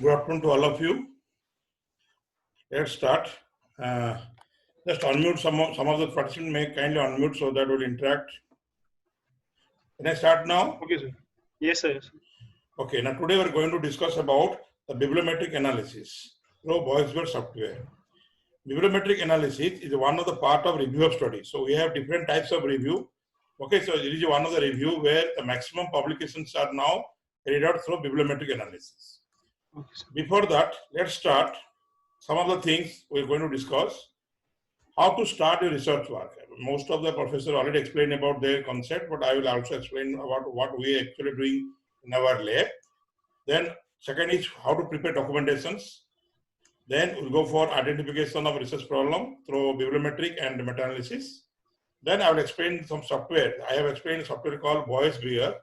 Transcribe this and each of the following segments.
Good afternoon to all of you. Let's start. Just unmute some of the participants. May kindly unmute so that we'll interact. Can I start now? Okay, sir. Yes, sir. Okay. Now today we're going to discuss about the bibliometric analysis through Boyesberg software. Bibliometric analysis is one of the part of review of studies. So we have different types of review. Okay, so it is one of the review where the maximum publications are now carried out through bibliometric analysis. Okay, sir. Before that, let's start some of the things we're going to discuss. How to start your research work. Most of the professors already explained about their concept, but I will also explain about what we are actually doing in our lab. Then second is how to prepare documentations. Then we'll go for identification of research problem through bibliometric and meta-analysis. Then I will explain some software. I have explained a software called Boyesberg.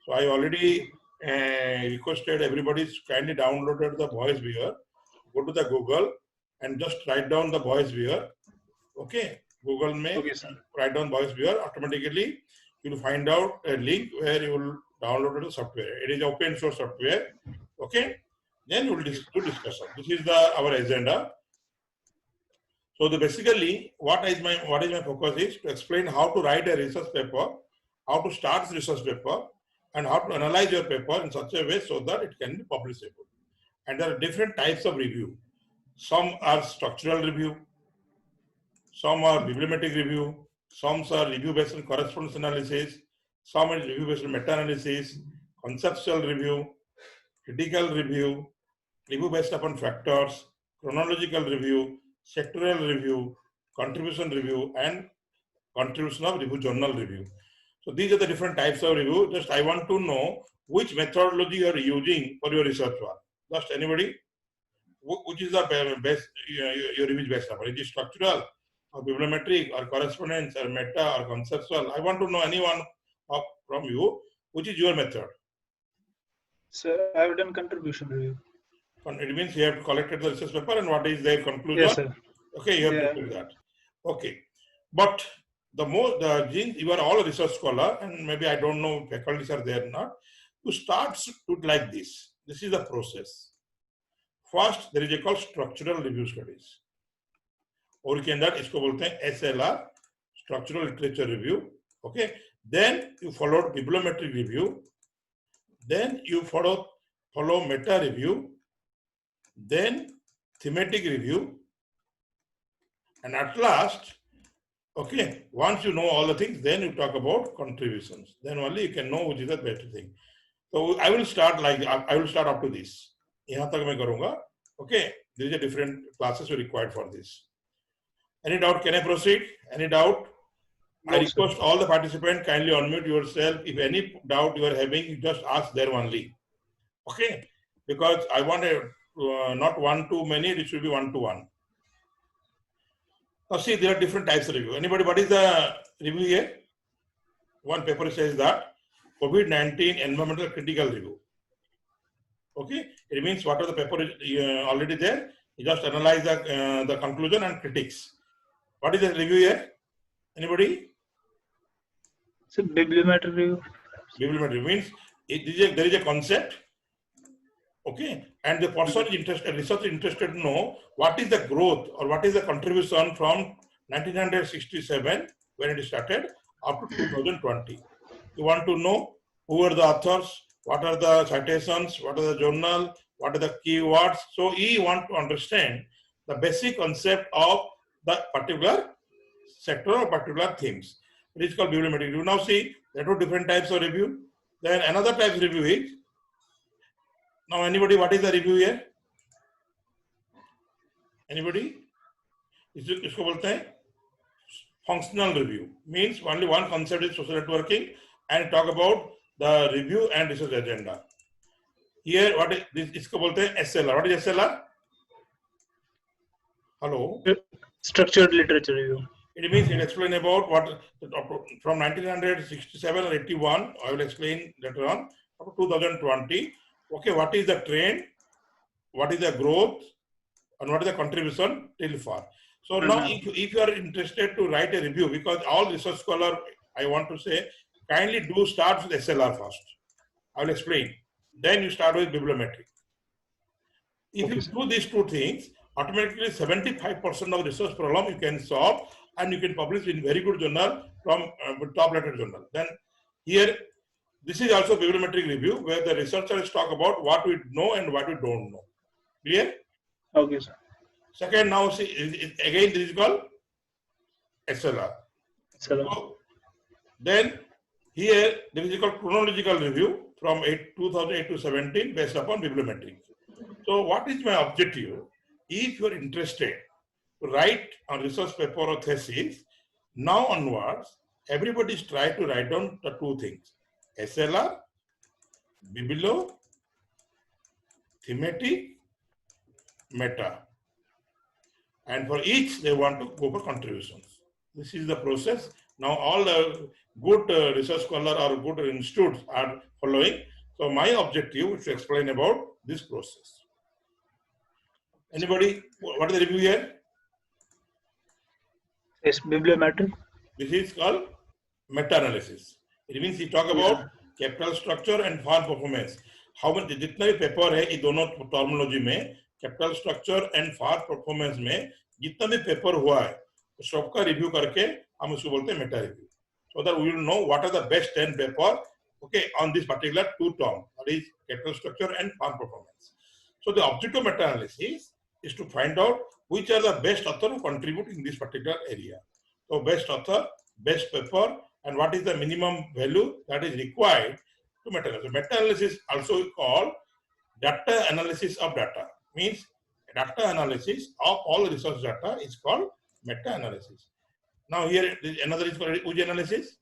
So I already requested everybody to kindly download the Boyesberg. Go to the Google and just write down the Boyesberg. Okay, Google may Okay, sir. write down Boyesberg. Automatically you will find out a link where you will download the software. It is open source software. Okay, then we will discuss. This is our agenda. So basically, what is my focus is to explain how to write a research paper, how to start the research paper, and how to analyze your paper in such a way so that it can be publishable. And there are different types of review. Some are structural review, some are bibliometric review, some are review based on correspondence analysis, some are review based on meta-analysis, conceptual review, critical review, review based upon factors, chronological review, sectoral review, contribution review, and contribution of review journal review. So these are the different types of review. Just I want to know which methodology you are using for your research work. Just anybody? Which is the best your review based upon? Is it structural, or bibliometric, or correspondence, or meta, or conceptual? I want to know anyone from you, which is your method? Sir, I have done contribution review. It means you have collected the research paper and what is their conclusion? Yes, sir. Okay, you have to do that. Okay, but you are all a research scholar, and maybe I don't know faculties are there or not. You start like this. This is the process. First, there is a called structural review studies. और के अंदर इसको बोलते हैं SLR, structural literature review. Okay, then you followed bibliometric review. Then you follow meta review. Then thematic review. And at last, okay, once you know all the things, then you talk about contributions. Then only you can know which is the better thing. So I will start up to this. यहाँ तक मैं करूँगा. Okay, there is a different classes required for this. Any doubt? Can I proceed? Any doubt? No, I request all the participants kindly unmute yourself. If any doubt you are having, you just ask there only. Okay, because I want not one to many. It should be one to one. Now see, there are different types of review. Anybody, what is the review here? One paper says that COVID-19 environmental critical review. Okay, it means what are the paper already there? You just analyze the conclusion and critics. What is the review here? Anybody? So bibliometric review. Bibliometric means there is a concept. Okay, and the person interested, researcher interested to know what is the growth or what is the contribution from 1967 when it started up to 2020. You want to know who are the authors, what are the citations, what are the journal, what are the keywords. So you want to understand the basic concept of the particular sector or particular themes. It is called bibliometric review. Now see, there are two different types of review. Then another type of review is, now anybody, what is the review here? Anybody? इसको बोलते हैं functional review. Means only one concept is social networking and talk about the review and research agenda. Here, what is this? इसको बोलते हैं SLR. What is SLR? Hello. Structured literature review. It means it explain about what from 1967 or 81. I will explain later on up to 2020. Okay, what is the trend? What is the growth? And what is the contribution till far? So now, if you are interested to write a review, because all research scholar, I want to say, kindly do start with SLR first. I will explain. Then you start with bibliometric. If Okay, you sir. do these two things, automatically 75% of research problem you can solve, and you can publish in very good journal from top rated journal. Then here, this is also bibliometric review where the researchers talk about what we know and what we don't know. Clear? Okay, sir. Second, now see, again this is called SLR. So, So then here there is called chronological review from 2008 to 17 based upon bibliometric. So what is my objective? If you are interested to write a research paper or thesis, now onwards, everybody is trying to write down the two things: SLR, Bibilo, thematic, meta. And for each, they want to go for contributions. This is the process. Now all the good research scholars or good institutes are following. So my objective is to explain about this process. Anybody, what is the review here? yes, bibliometric. This is called meta-analysis. It means we talk about capital structure and farm performance. How much जितना भी paper है ये दोनों terminology में capital structure and far performance में जितना भी paper हुआ है तो सबका रिव्यू करके हम उसको बोलते हैं Meta review so that we will know what are the best 10 paper okay on this particular two term, that is capital structure and farm performance. So the objective of meta-analysis is to find out which are the best author who contribute in this particular area. So best author, best paper, and what is the minimum value that is required to meta-analysis. Meta-analysis also called data analysis of data. Means data analysis of all research data is called meta-analysis. Now here another is called Uji analysis.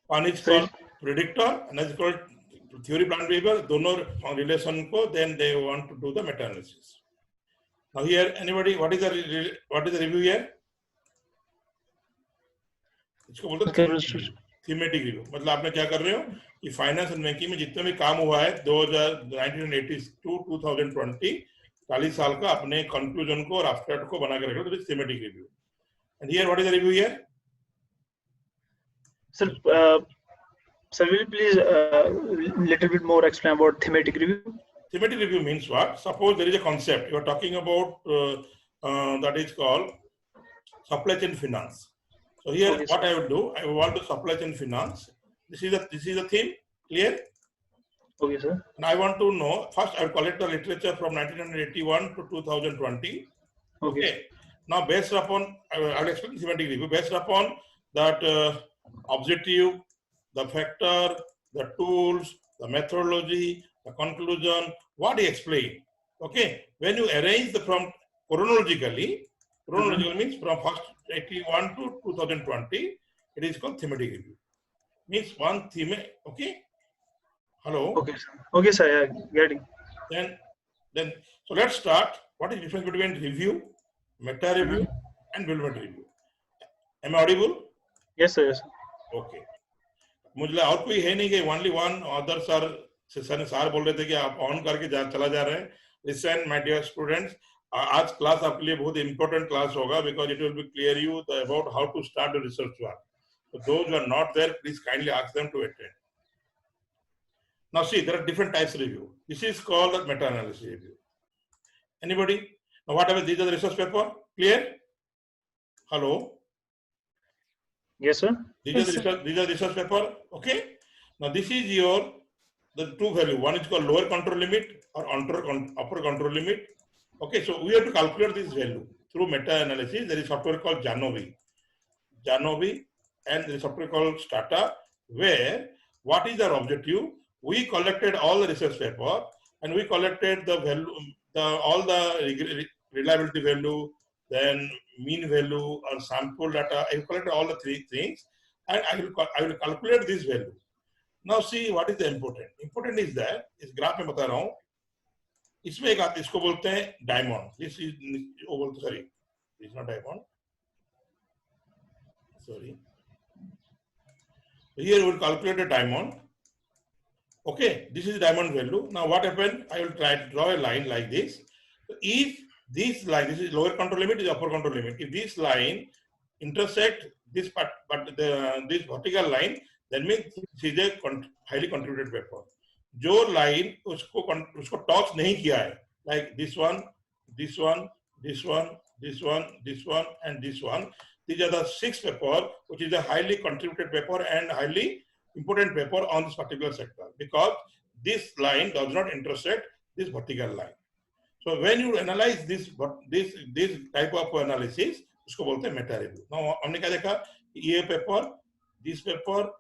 One is called predictor, another is called theory plant behavior. दोनों relation को then they want to do the meta-analysis. Now here anybody what is the review here? इसको बोलते हैं thematic review. मतलब आपने क्या कर रहे हो कि फाइनेंस एंड बैंकिंग में जितना भी काम हुआ है 1982 2020 40 साल का अपने कंक्लूजन को और एब्स्ट्रैक्ट को बना के रखो तो thematic review. And here what is the review here? Sir, will you please little bit more explain about thematic review? Thematic review means what? Suppose there is a concept you are talking about that is called supply chain finance. So here Okay, what sir. I would do, I want to supply chain finance. This is the theme. Clear? Okay, sir. And I want to know, first I will collect the literature from 1981 to 2020. Okay. Now based upon, I will explain thematic review, based upon that objective, the factor, the tools, the methodology, the conclusion, what he explained. Okay. When you arrange the from chronologically means from first 81 to 2020, it is called thematic review. Means one theme, okay? Hello? Okay, sir. Okay, sir. Yeah, getting. Then, so let's start. What is the difference between review, meta review, and bibliometric review? Am I audible? Yes, sir. Yes, sir. Okay. मुझे और कोई है नहीं कि only one other sir बोल रहे थे कि आप ऑन करके चला जा रहे हैं. लिसन माय डियर स्टूडेंट्स, आज क्लास आपके लिए बहुत इंपॉर्टेंट क्लास होगा because it will be clear you about how to start the research work. So those who are not there, please kindly ask them to attend. Now see, there are different types of review. This is called the meta-analysis review. Anybody? Now whatever these are the research paper, clear? Hello? Yes, sir. These are research paper, okay? Now this is the two value. One is called lower control limit or upper control limit. Okay, so we have to calculate this value through meta-analysis. There is software called Janovi, and there is software called Stata, where what is our objective? We collected all the research paper and we collected the value, all the reliability value, then mean value or sample data. I collected all the three things and I will calculate this value. Now see what is the important. Important is that इस graph में बता रहा हूँ. इसमें एक आते इसको बोलते हैं diamond. This is sorry, this is not diamond. Sorry. Here we will calculate a diamond. Okay, this is diamond value. Now what happened? I will try to draw a line like this. So if this line, this is lower control limit, is upper control limit. If this line intersect this part, but this vertical line, that means this is a highly contributed paper. जो line उसको touch नहीं किया है, like this one, this one, this one, this one, this one, and this one. These are the 6 paper, which is a highly contributed paper and highly important paper on this particular sector, because this line does not intersect this vertical line. So when you analyze this type of analysis, उसको बोलते हैं Meta review. Now हमने क्या देखा, ये paper, this paper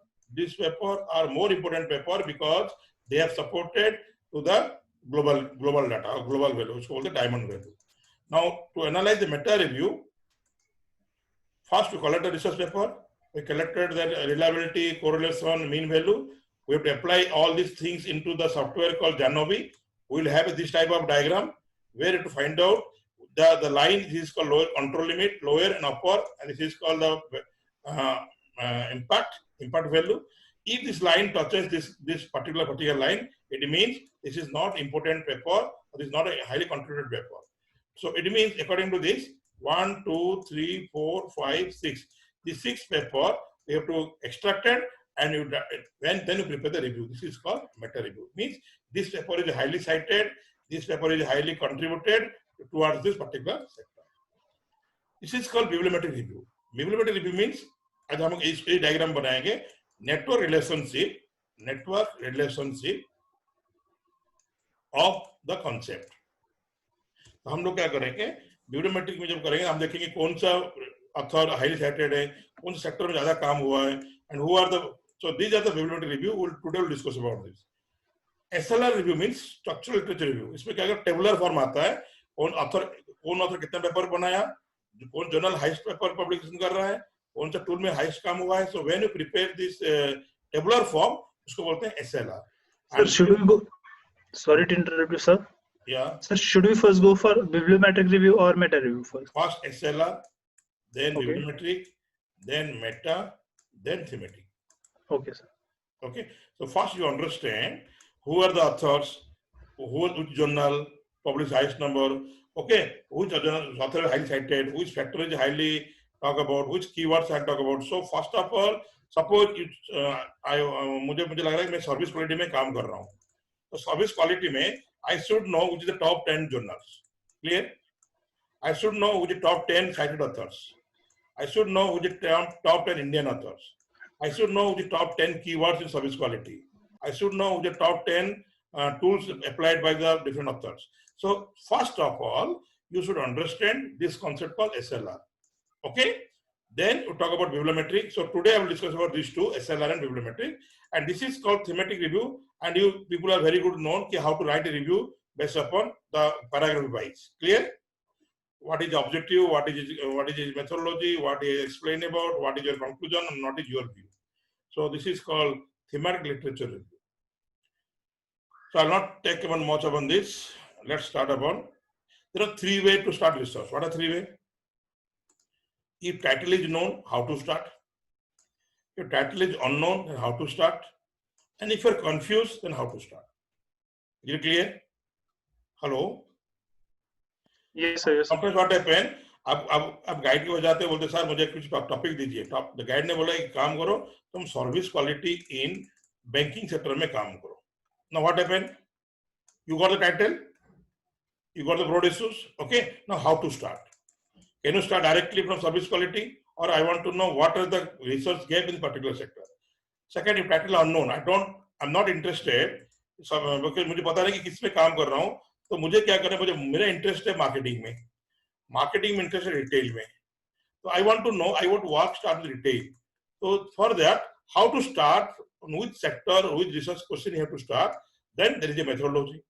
are more important paper because they have supported to the global data or global value, उसको बोलते हैं diamond value. Now to analyze the meta review, first we collect a research paper. We collected the reliability, correlation, mean value. We have to apply all these things into the software called Janovi. We will have this type of diagram where to find out the line. This is called lower control limit, lower and upper, and this is called the impact value. If this line touches this particular line, it means this is not important paper, or this is not a highly contributed paper. So it means according to this, 1, 2, 3, 4, 5, 6. The 6 paper you have to extract it, and then you prepare the review. This is called meta review. Means this paper is highly cited, this paper is highly contributed towards this particular sector. This is called bibliometric review. Bibliometric review means, आज हम इस diagram बनाएंगे, network relationship of the concept. तो हम लोग क्या करेंगे, बिब्लियोमेट्रिक में जब करेंगे हम देखेंगे कौन सा ऑथर हाईली साइटेड है, कौन से सेक्टर में ज्यादा काम हुआ है, and who are the, so these are the bibliometric review. Today we'll discuss about this. SLR review means structural literature review. इसमें क्या टेबुलर फॉर्म आता है, कौन ऑथर कितना पेपर बनाया, कौन जर्नल हाईएस्ट पेपर पब्लिकेशन कर रहा है, कौन सा टूल में हाईएस्ट काम हुआ है. So when you prepare this tabular form, उसको बोलते हैं SLR. Sir, should we go? Sorry to interrupt you, sir. Yeah. Sir, should we first go for bibliometric review or meta review first? First SLR, then Okay. bibliometric, then meta, then thematic. Okay, sir. Okay. So first you understand who are the authors, which journal published highest number. Okay. Which author is highly cited, which factor is highly talk about, which keywords I talk about. So first of all, suppose मुझे लग रहा है मैं service quality में काम कर रहा हूँ. तो सर्विस क्वालिटी में I should know which is the top 10 journals. Clear? I should know which is top 10 cited authors. I should know which is top 10 Indian authors. I should know which is top 10 keywords in service quality. I should know which is top 10 tools applied by the different authors. So first of all, you should understand this concept called SLR. Okay? Then we talk about bibliometric. So today I will discuss about these two, SLR and bibliometric. And this is called thematic review. And you people are very good known how to write a review based upon the paragraph wise. Clear? What is the objective? What is its methodology? What is explained about? What is your conclusion? And what is your view? So this is called thematic literature review. So I'll not take even much upon this. Let's start upon. There are 3 ways to start research. What are 3 ways? If title is known, how to start. If title is unknown, then how to start. And if you're confused, then how to start. Is it clear? Hello? Yes, sir. Yes, sir. Sometimes what happen, आप guide के हो जाते बोलते sir मुझे कुछ topic दीजिए. Guide ने बोला कि काम करो तुम service quality in banking sector में काम करो. Now what happened? You got the title, you got the broad issues. Okay, now how to start? Can you start directly from service quality, or I want to know what are the research gap in particular sector? Second, if title unknown, I'm not interested. Because मुझे पता नहीं कि किस में काम कर रहा हूँ, तो मुझे क्या करना है, मेरा इंटरेस्ट है मार्केटिंग में इंटरेस्ट है रिटेल में. So I want to know, I want to start with retail. So for that, how to start, which sector, which research question you have to start, then there is a methodology.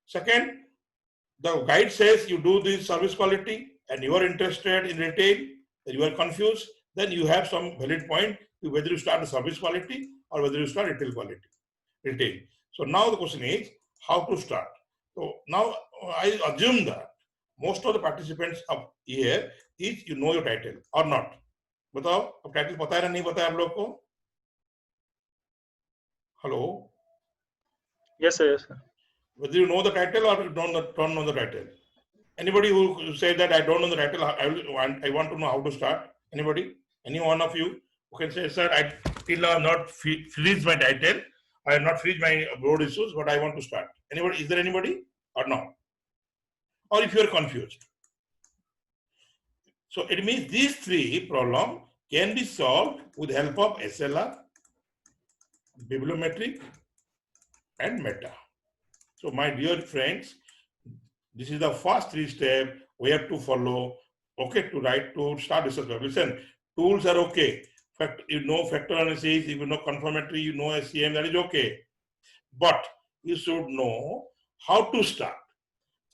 Second, the guide says you do this service quality and you are interested in retail, then you are confused, then you have some valid point to whether you start the service quality or whether you start retail. So now the question is how to start. So now I assume that most of the participants up here is you know your title or not. बताओ अब title पता है या नहीं पता है आप लोग को? Hello? Yes, sir. Yes, sir. Whether you know the title or you don't know the title. Anybody who says that I don't know the title, I want to know how to start. Anybody? Any one of you who can say, sir, till now I have not finished my title. I have not finished my board issues, but I want to start. Anybody? Is there anybody or no? Or if you are confused. So it means these three problems can be solved with the help of SLR, bibliometric, and meta. So my dear friends, this is the first three steps we have to follow. Okay, to start research. Listen, tools are okay. Fact, you know factor analysis, you know confirmatory, you know SCM, that is okay. But you should know how to start.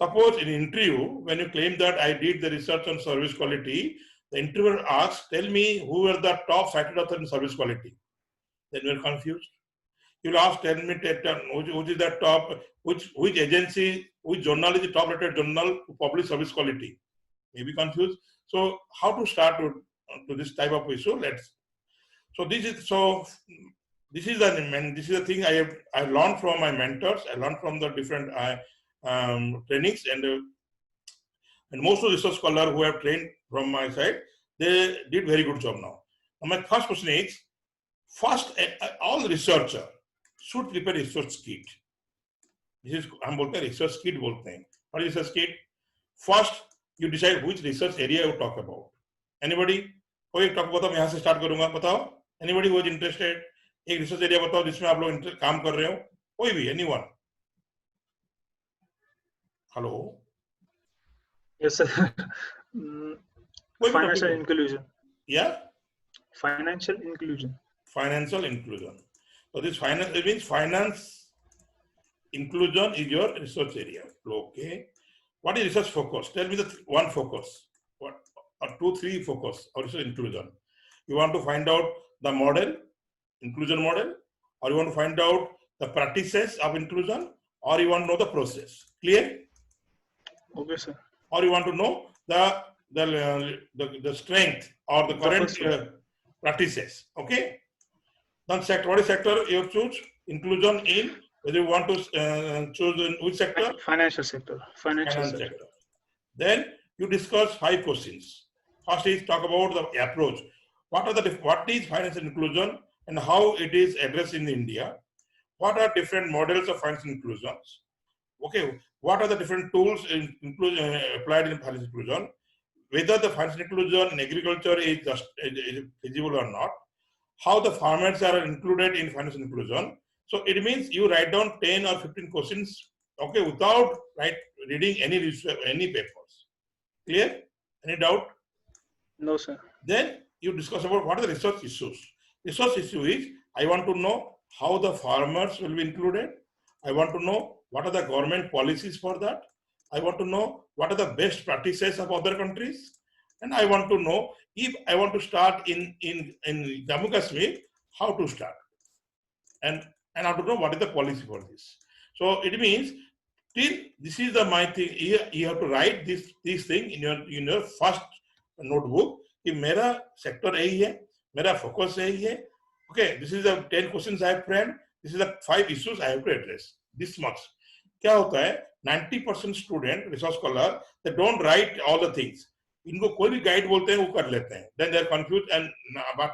Suppose in interview, when you claim that I did the research on service quality, the interviewer asks, tell me who were the top cited authors in service quality. Then you are confused. You'll ask, tell me which is the top, which agency, which journal is the top rated journal to publish service quality. Maybe confused. So how to start to this type of issue? This is the thing I learned from my mentors. I learned from the different trainings, and most of the research scholars who have trained from my side, they did very good job now. My first question is, first all researcher should prepare research kit. This is हम बोलते हैं research kit बोलते हैं. What is research kit? First, you decide which research area you talk about. Anybody? कोई talk बताओ, मैं यहाँ से start करूँगा, बताओ. Anybody who is interested? एक research area बताओ जिसमें आप लोग काम कर रहे हो. कोई भी, anyone. Hello. Yes, sir. Financial inclusion. Yeah. Financial inclusion. Financial inclusion. So this finance, it means finance inclusion is your research area. Okay. What is research focus? Tell me the one focus. What or 2, 3 focus or research inclusion. You want to find out the model, inclusion model, or you want to find out the practices of inclusion, or you want to know the process. Clear? Okay, sir. Or you want to know the strength or the current practices. Okay. Then sector. What is sector you choose? Inclusion in whether you want to choose in which sector? Financial sector. Financial sector. Then you discuss 5 questions. First is talk about the approach. What is financial inclusion and how it is addressed in India? What are different models of financial inclusions? Okay, what are the different tools applied in financial inclusion? Whether the financial inclusion in agriculture is feasible or not? How the farmers are included in financial inclusion? So it means you write down 10 or 15 questions, okay, without reading any papers. Clear? Any doubt? No, sir. Then you discuss about what are the research issues. Research issue is, I want to know how the farmers will be included. I want to know what are the government policies for that. I want to know what are the best practices of other countries. And I want to know if I want to start in Jammu Kashmir, how to start. And how to know what is the policy for this. So it means, this is my thing. You have to write this thing in your first notebook. कि मेरा sector यही है, मेरा focus यही है. Okay, this is the 10 questions I have framed. This is the 5 issues I have to address. This much. क्या होता है? 90% student, research scholar, they don't write all the things. इनको कोई भी guide बोलते हैं वो कर लेते हैं. Then they are confused and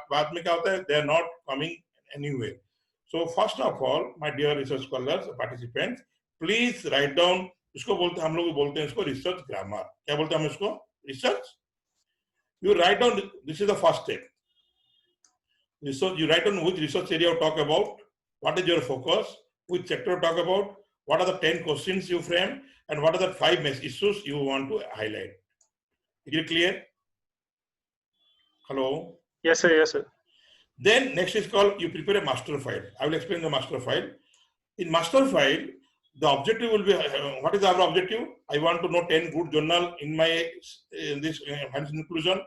बाद में क्या होता है? They are not coming anywhere. So first of all, my dear research scholars, participants, please write down. इसको बोलते हैं, हम लोग बोलते हैं इसको research grammar. क्या बोलते हैं हम इसको? Research. You write down. This is the first step. Research. You write down which research area you talk about. What is your focus? Which sector you talk about? What are the 10 questions you frame? And what are the 5 issues you want to highlight? Is it clear? Hello? Yes, sir. Yes, sir. Then next is called, you prepare a master file. I will explain the master file. In master file, the objective will be, what is our objective? I want to know 10 good journal in this financial inclusion,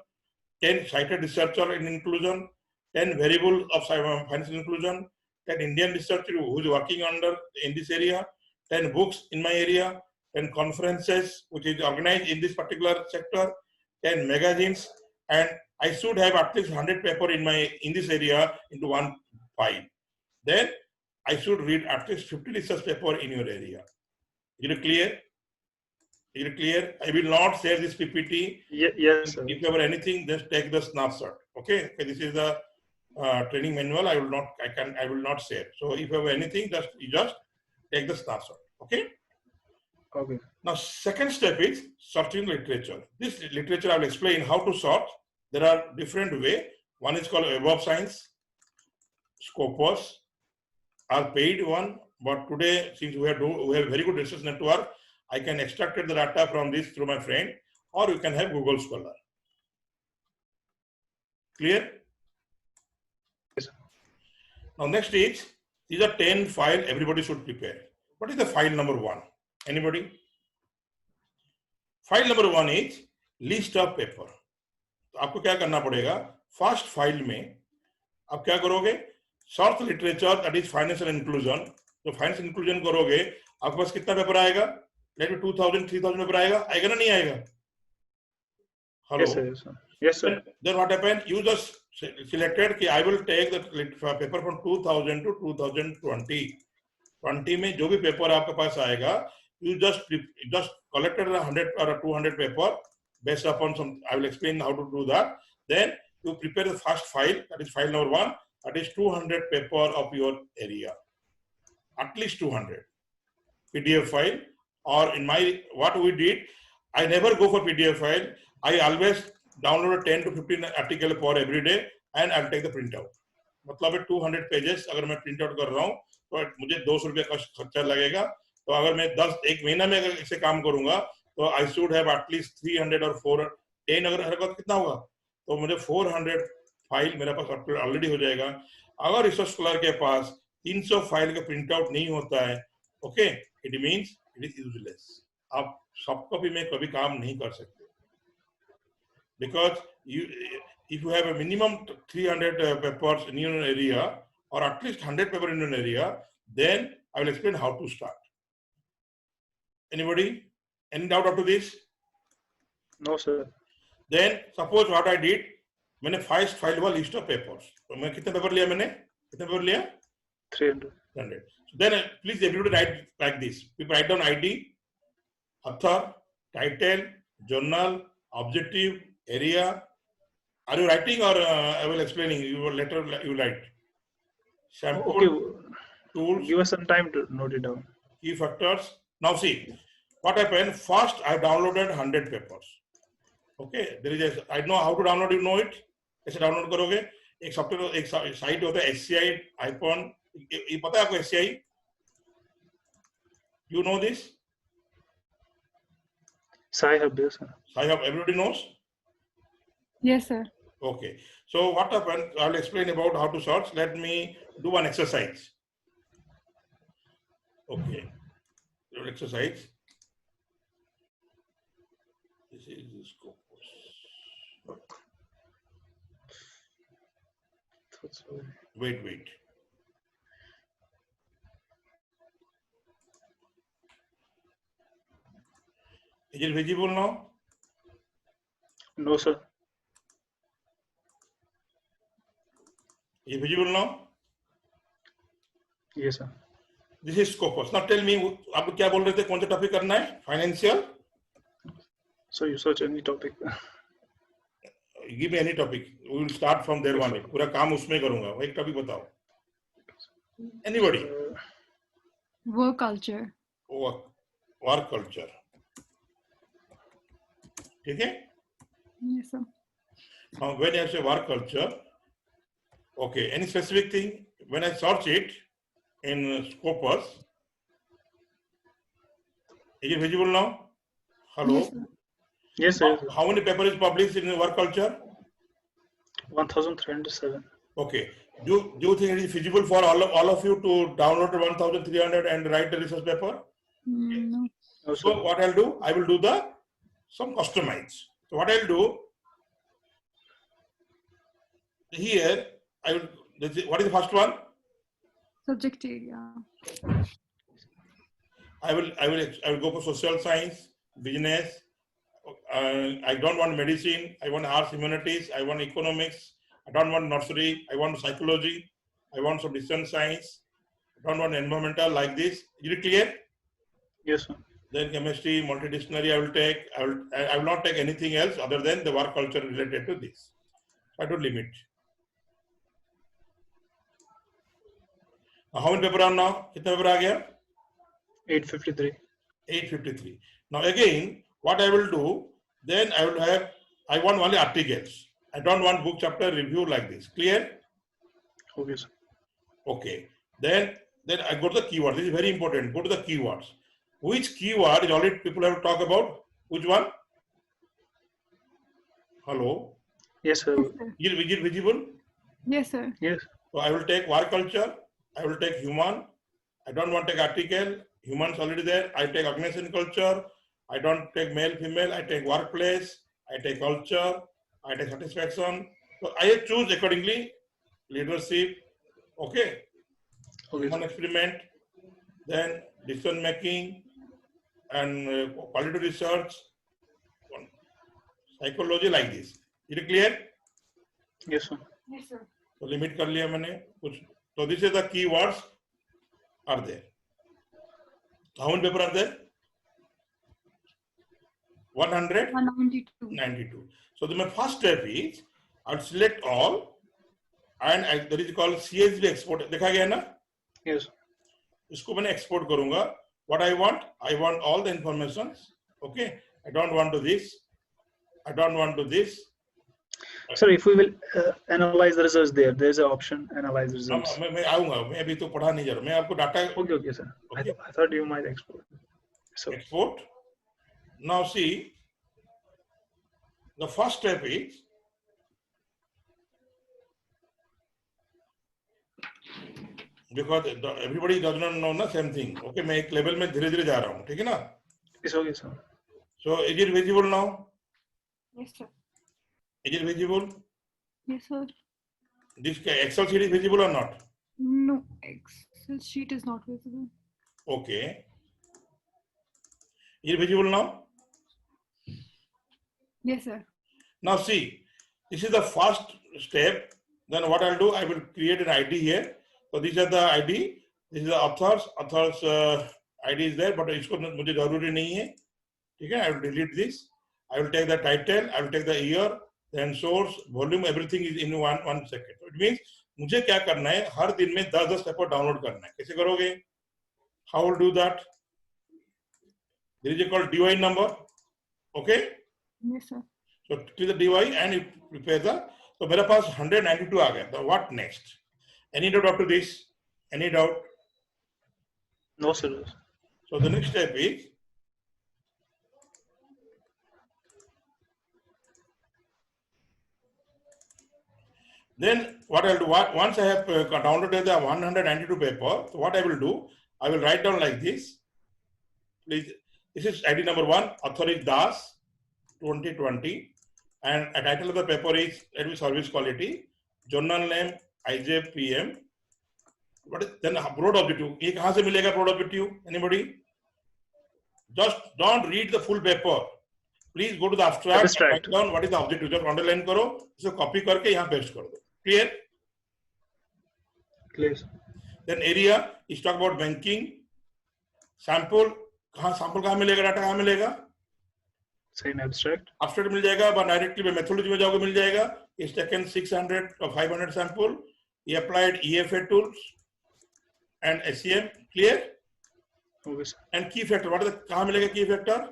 10 cited researcher in inclusion, 10 variable of financial inclusion, 10 Indian researcher who is working in this area, 10 books in my area, 10 conferences which is organized in this particular sector, 10 magazines, and I should have at least 100 paper in this area into one file. Then I should read at least 50 research paper in your area. Is it clear? Is it clear? I will not share this PPT. Yes, sir. If you have anything, just take the snapshot. Okay. This is the training manual, I will not share. So if you have anything, you just take the snapshot. Okay. Okay. Now, second step is sorting literature. This literature I will explain how to sort. There are different way. One is called Web of Science, Scopus, are paid one. But today, since we have very good research network, I can extract the data from this through my friend, or you can have Google Scholar. Clear? Yes. Now, next is, these are 10 files everybody should prepare. What is the file number 1? Anybody? File number 1 is list of paper. तो आपको क्या करना पड़ेगा? First file में आप क्या करोगे? Sort literature, that is financial inclusion. तो फाइनेंशियल इंक्लूजन करोगे, आपके पास कितना पेपर आएगा? लेट मी 2000 3000 पेपर आएगा ना नहीं आएगा? Hello. Yes, sir. Yes, sir. Yes, sir. Then what happened? You just selected कि I will take the paper from 2000 to 2020. 20 में जो भी पेपर आपके पास आएगा, you just collected 100 or 200 paper based upon some. I will explain how to do that. Then you prepare the first file, that is file number 1, that is 200 paper of your area, at least 200 PDF file. Or in my, what we did, I never go for PDF file. I always download 10 to 15 article per every day and I'll take the printout. मतलब 200 pages अगर मैं print out कर रहा हूँ तो मुझे 200 रुपये का खर्चा लगेगा. तो अगर मैं 1 महीना में अगर इसे काम करूंगा तो आई शुड हैव एटलीस्ट 300 और 410 अगर हर वक्त कितना होगा तो मुझे 400 फाइल मेरे पास ऑलरेडी हो जाएगा. अगर रिसर्च स्कॉलर के पास 300 फाइल का प्रिंट आउट नहीं होता है, okay, it means it is useless. आप सॉफ्ट कॉपी में कभी काम नहीं कर सकते. Because if you have a minimum 300 papers in your area or at least 100 paper in an area, then I will explain how to start. Anybody? Any doubt up to this? No, sir. Then suppose what I did, मैंने first file हुआ list of papers. तो मैं कितने paper लिया मैंने? कितने paper लिया? 300. 100. So then please everybody write like this. People write down ID, author, title, journal, objective, area. Are you writing or I will explaining? You will later you write. Sample, Okay. tools, Give us some time to note it down. key factors. Now see what happened. First, I downloaded 100 papers. Okay, there is a, I know how to download. You know it. ऐसे download करोगे. एक software एक site होता है SCI iPhone. ये पता है आपको SCI? You know this? Sci-Hub, yes, sir. Sci-Hub, everybody knows. Yes, sir. Okay, so what happened? I'll explain about how to search. Let me do one exercise. Okay, exercise. This is the Scopus. Wait. Is it visible now? No, sir. Is it visible now? Yes, sir. This is Scopus. Now tell me, आप क्या बोल रहे थे? कौन सा topic करना है? Financial? So you search any topic. Give me any topic. We will start from there one. पूरा काम उसमें करूँगा. एक टॉपिक बताओ. Anybody? Work culture. Work culture. ठीक है? Yes, sir. Now when I say work culture, okay, any specific thing? When I search it in Scopus, is it visible now? Hello? Yes, sir. Yes, sir. Yes, sir. How many papers is published in work culture? 1307. Okay. Do you think it is feasible for all of you to download 1300 and write the research paper? No. No, So sir. what I'll do, I will do some customize. So what I'll do here, what is the first one? Subject area. I will go for social science, business. I don't want medicine. I want arts, humanities. I want economics. I don't want nursery. I want psychology. I want some distance science. I don't want environmental like this. Is it clear? Yes, sir. Then chemistry, multidisciplinary I will take. I will not take anything else other than the work culture related to this. I don't limit. How many paper are now? कितने paper आ गया? 853. 853. Now again, what I will do, then I want only articles. I don't want book chapter review like this. Clear? Okay, sir. Okay. Then I go to the keyword. This is very important. Go to the keywords. Which keyword is already people have to talk about? Which one? Hello? Yes, sir. Is it visible? Yes, sir. Yes. So I will take war culture. I will take human. I don't want to take article. Humans already there. I take organization culture. I don't take male, female. I take workplace. I take culture. I take satisfaction. So I choose accordingly. Leadership. Okay. Okay, Human sir. experiment. Then decision making and quality research. Psychology like this. Is it clear? Yes, sir. Yes, sir. तो limit कर लिया मैंने कुछ. तो this is the keywords are there. How many paper are there? 192. 192. So my first step is I'll select all and that is called CSV export. देखा गया ना? Yes. इसको मैंने export करूंगा. What I want all the information. Okay. I don't want to this. I don't want to this. Sir, if we will analyze the results there is an option analyze results. मैं आऊंगा. मैं अभी तो पढ़ा नहीं जा रहा. मैं आपको data Okay, sir. Okay. I thought you might export. So, export. Now see, the first step is because everybody does not know the same thing. Okay, मैं एक level में धीरे धीरे जा रहा हूँ. ठीक है ना? it's okay, sir. So is it visible now? Yes, sir. Is it visible? Yes, sir. This Excel sheet is visible or not? No, Excel sheet is not visible. Okay. Is it visible now? Yes, sir. Now see, this is the first step. Then what I'll do, I will create an ID here. So these are the ID. This is the authors. Authors ID is there, but इसको मुझे जरूरी नहीं है. ठीक है? I will delete this. I will take the title. I will take the year, then source, volume. Everything is in one second. So it means मुझे क्या करना है? हर दिन में 10 पेपर डाउनलोड करना है. कैसे करोगे? How will do that? There is a called DY number. Okay? Yes, sir. So to the DY and you prepare the. So मेरे पास 192 आ गया. So what next? Any doubt after this? Any doubt? No, sir. So the next step is then what I'll do. Once I have downloaded the 192 paper, so what I will do, I will write down like this. Please, this is ID number 1. Author is Das, 2020, and a title of the paper is let me service quality. Journal name IJPM. What is then broad objective? ये कहाँ से मिलेगा broad objective? Anybody? Just don't read the full paper. Please go to the abstract. Write down what is the objective. Just underline करो. इसे copy करके यहाँ paste कर दो. Clear? Clear. Then area is talk about banking. Sample कहाँ मिलेगा? Data कहाँ मिलेगा? Same abstract. Abstract मिल जाएगा, but directly में methodology में जाओगे मिल जाएगा. It's taken 600 or 500 sample. He applied EFA tools and SEM. Clear? Okay, sir. And key factor. What is the कहाँ मिलेगा key factor?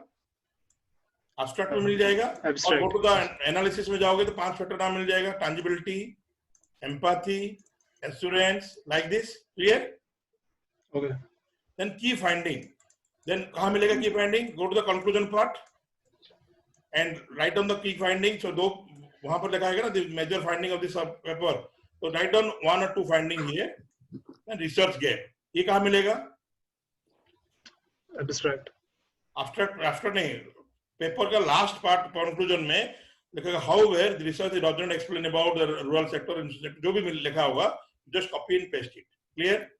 Abstract में मिल जाएगा. Abstract. और go to the analysis में जाओगे तो 5 factor नाम मिल जाएगा. Tangibility, empathy, assurance, like this. Clear? Okay. Then key finding. Then कहाँ मिलेगा key finding? Go to the conclusion part and write down the key finding. So दो वहाँ पर लिखा है ना the major finding of this paper. So write down 1 or 2 finding here. And research gap. ये कहाँ मिलेगा? Abstract. After नहीं. Paper का last part conclusion में लिखेगा however the research does not explain about the rural sector and जो भी लिखा होगा just copy and paste it. Clear?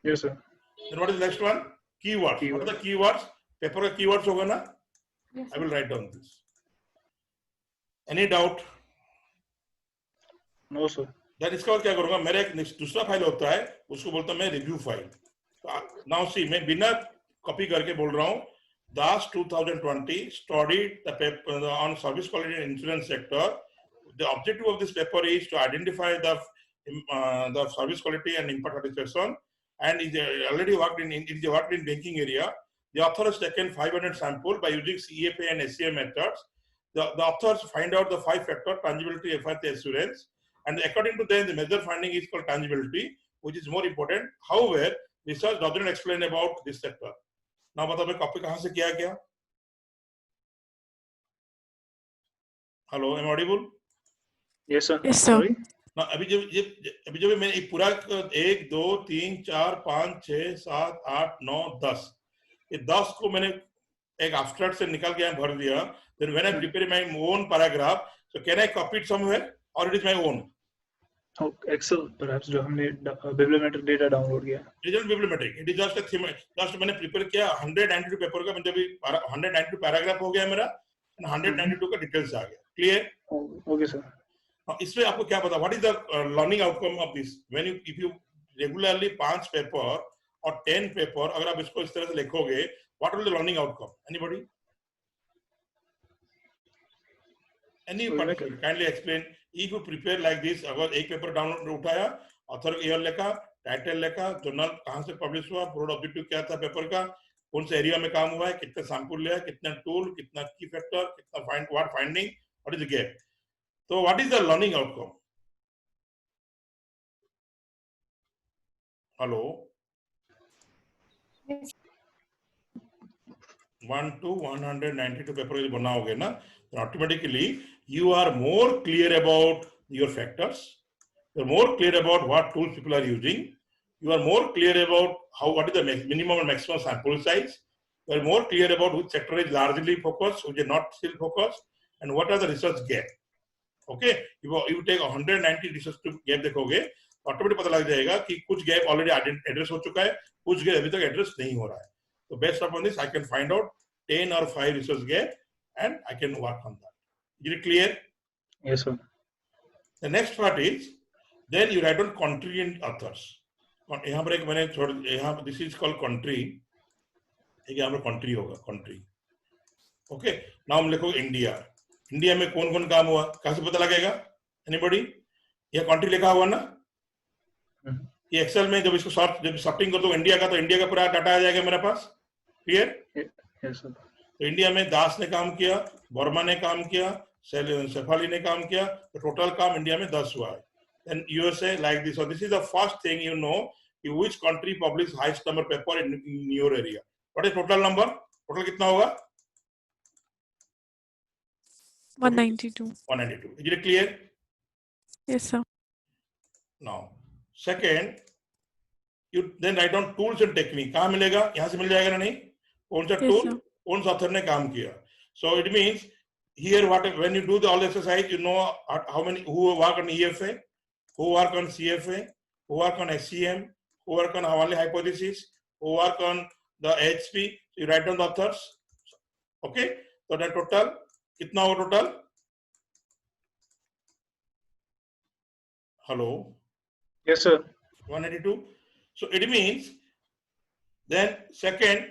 Yes, sir. Then what is the next one? Keywords. What are the keywords? Paper का keywords होगा ना? Yes, I will write down this. Any doubt? No, sir. Then इसका क्या करूँगा? मेरा एक दूसरा file होता है, उसको बोलता हूँ मैं review file. Now see, मैं बिना copy करके बोल रहा हूँ. Das 2020 studied the paper on service quality and insurance sector. The objective of this paper is to identify the the service quality and impact satisfaction, and is already worked in banking area. The author has taken 500 samples by using CFA and SCM methods. The authors find out the 5 factors: tangibility, FRT, assurance, and according to them, the major finding is called tangibility, which is more important. However, research doesn't explain about this sector. Now, बताओ copy कहाँ से किया गया? Hello, am I audible? Yes, sir. Yes, sir. Sorry. ना अभी जब मैं एक पूरा 1 2 3 4 5 6 7 8 9 10 ये 10 को मैंने एक abstract से निकाल के यहाँ भर दिया. Then when I prepare my own paragraph, so can I copy it somewhere or it is my own? Oh, Excel perhaps जो हमने bibliometric data download किया. It is bibliometric. It is just a theme. Just मैंने prepare किया 192 paper का, मतलब 192 paragraph हो गया मेरा, and 192 का डिटेल्स आ गया. Clear? Okay, sir. इसमें आपको क्या पता? What is the learning outcome of this? When you if you regularly 5 paper और 10 पेपर अगर आप इसको इस तरह से लिखोगे, what will the learning outcome? Anybody? Any particular? Kindly explain. If you prepare like this, अगर एक पेपर डाउनलोड उठाया, ऑथर ईयर लिखा, टाइटल लिखा, जर्नल कहाँ से पब्लिश हुआ, ब्रॉड ऑब्जेक्टिव क्या था पेपर का, कौन से एरिया में काम हुआ है, कितने सैंपल लिया, कितना टूल, कितना की फैक्टर, कितना finding, what is the gap. So what is the learning outcome? Hello? Yes. 1 to 192 paper is बनाओगे ना, then automatically you are more clear about your factors. You are more clear about what tools people are using. You are more clear about what is the minimum and maximum sample size. You are more clear about which sector is largely focused, which is not still focused, and what are the research gap. Okay, you take 190 research gap देखोगे, automatic पता लग जाएगा कि कुछ gap already address हो चुका है, कुछ गैप अभी तक एड्रेस नहीं हो रहा है. तो based upon this I can find out 10 or 5 research gap and I can work on that. Is it clear? Yes, sir. The next part is then you write on country and authors. यहाँ पर एक मैंने यहाँ this is called country. एक यहाँ पर country होगा, country. Okay, now हम लिखो इंडिया. इंडिया में कौन कौन काम हुआ, कहाँ से पता लगेगा? एनीबॉडी? ये कंट्री लिखा हुआ ना, ये एक्सेल में जब इसको जब सॉर्टिंग कर दो इंडिया का, तो इंडिया का पूरा डाटा आ जाएगा मेरे पास. क्लियर? Yes, sir. तो इंडिया में दास ने काम किया, वर्मा ने काम किया, शेफाली ने काम किया, तो टोटल काम इंडिया में 10 हुआ है. Then USA like this. So this is the first thing you know, which country publish highest number paper in your area. What is total number? Total कितना होगा? 192. 192. Is it clear? Yes, sir. Now, second, you then write down tools and technique. कहाँ मिलेगा? यहाँ से मिल जाएगा ना नहीं? कौन सा Yes, tool? sir. कौन सा author ने काम किया? So it means here when you do the all exercise, you know how many who work on EFA, who work on CFA, who work on SCM, who work on Hawali hypothesis, who work on the HP. You write down the authors. Okay. So the total कितना हो total? Hello. Yes, sir. 182. So it means then second,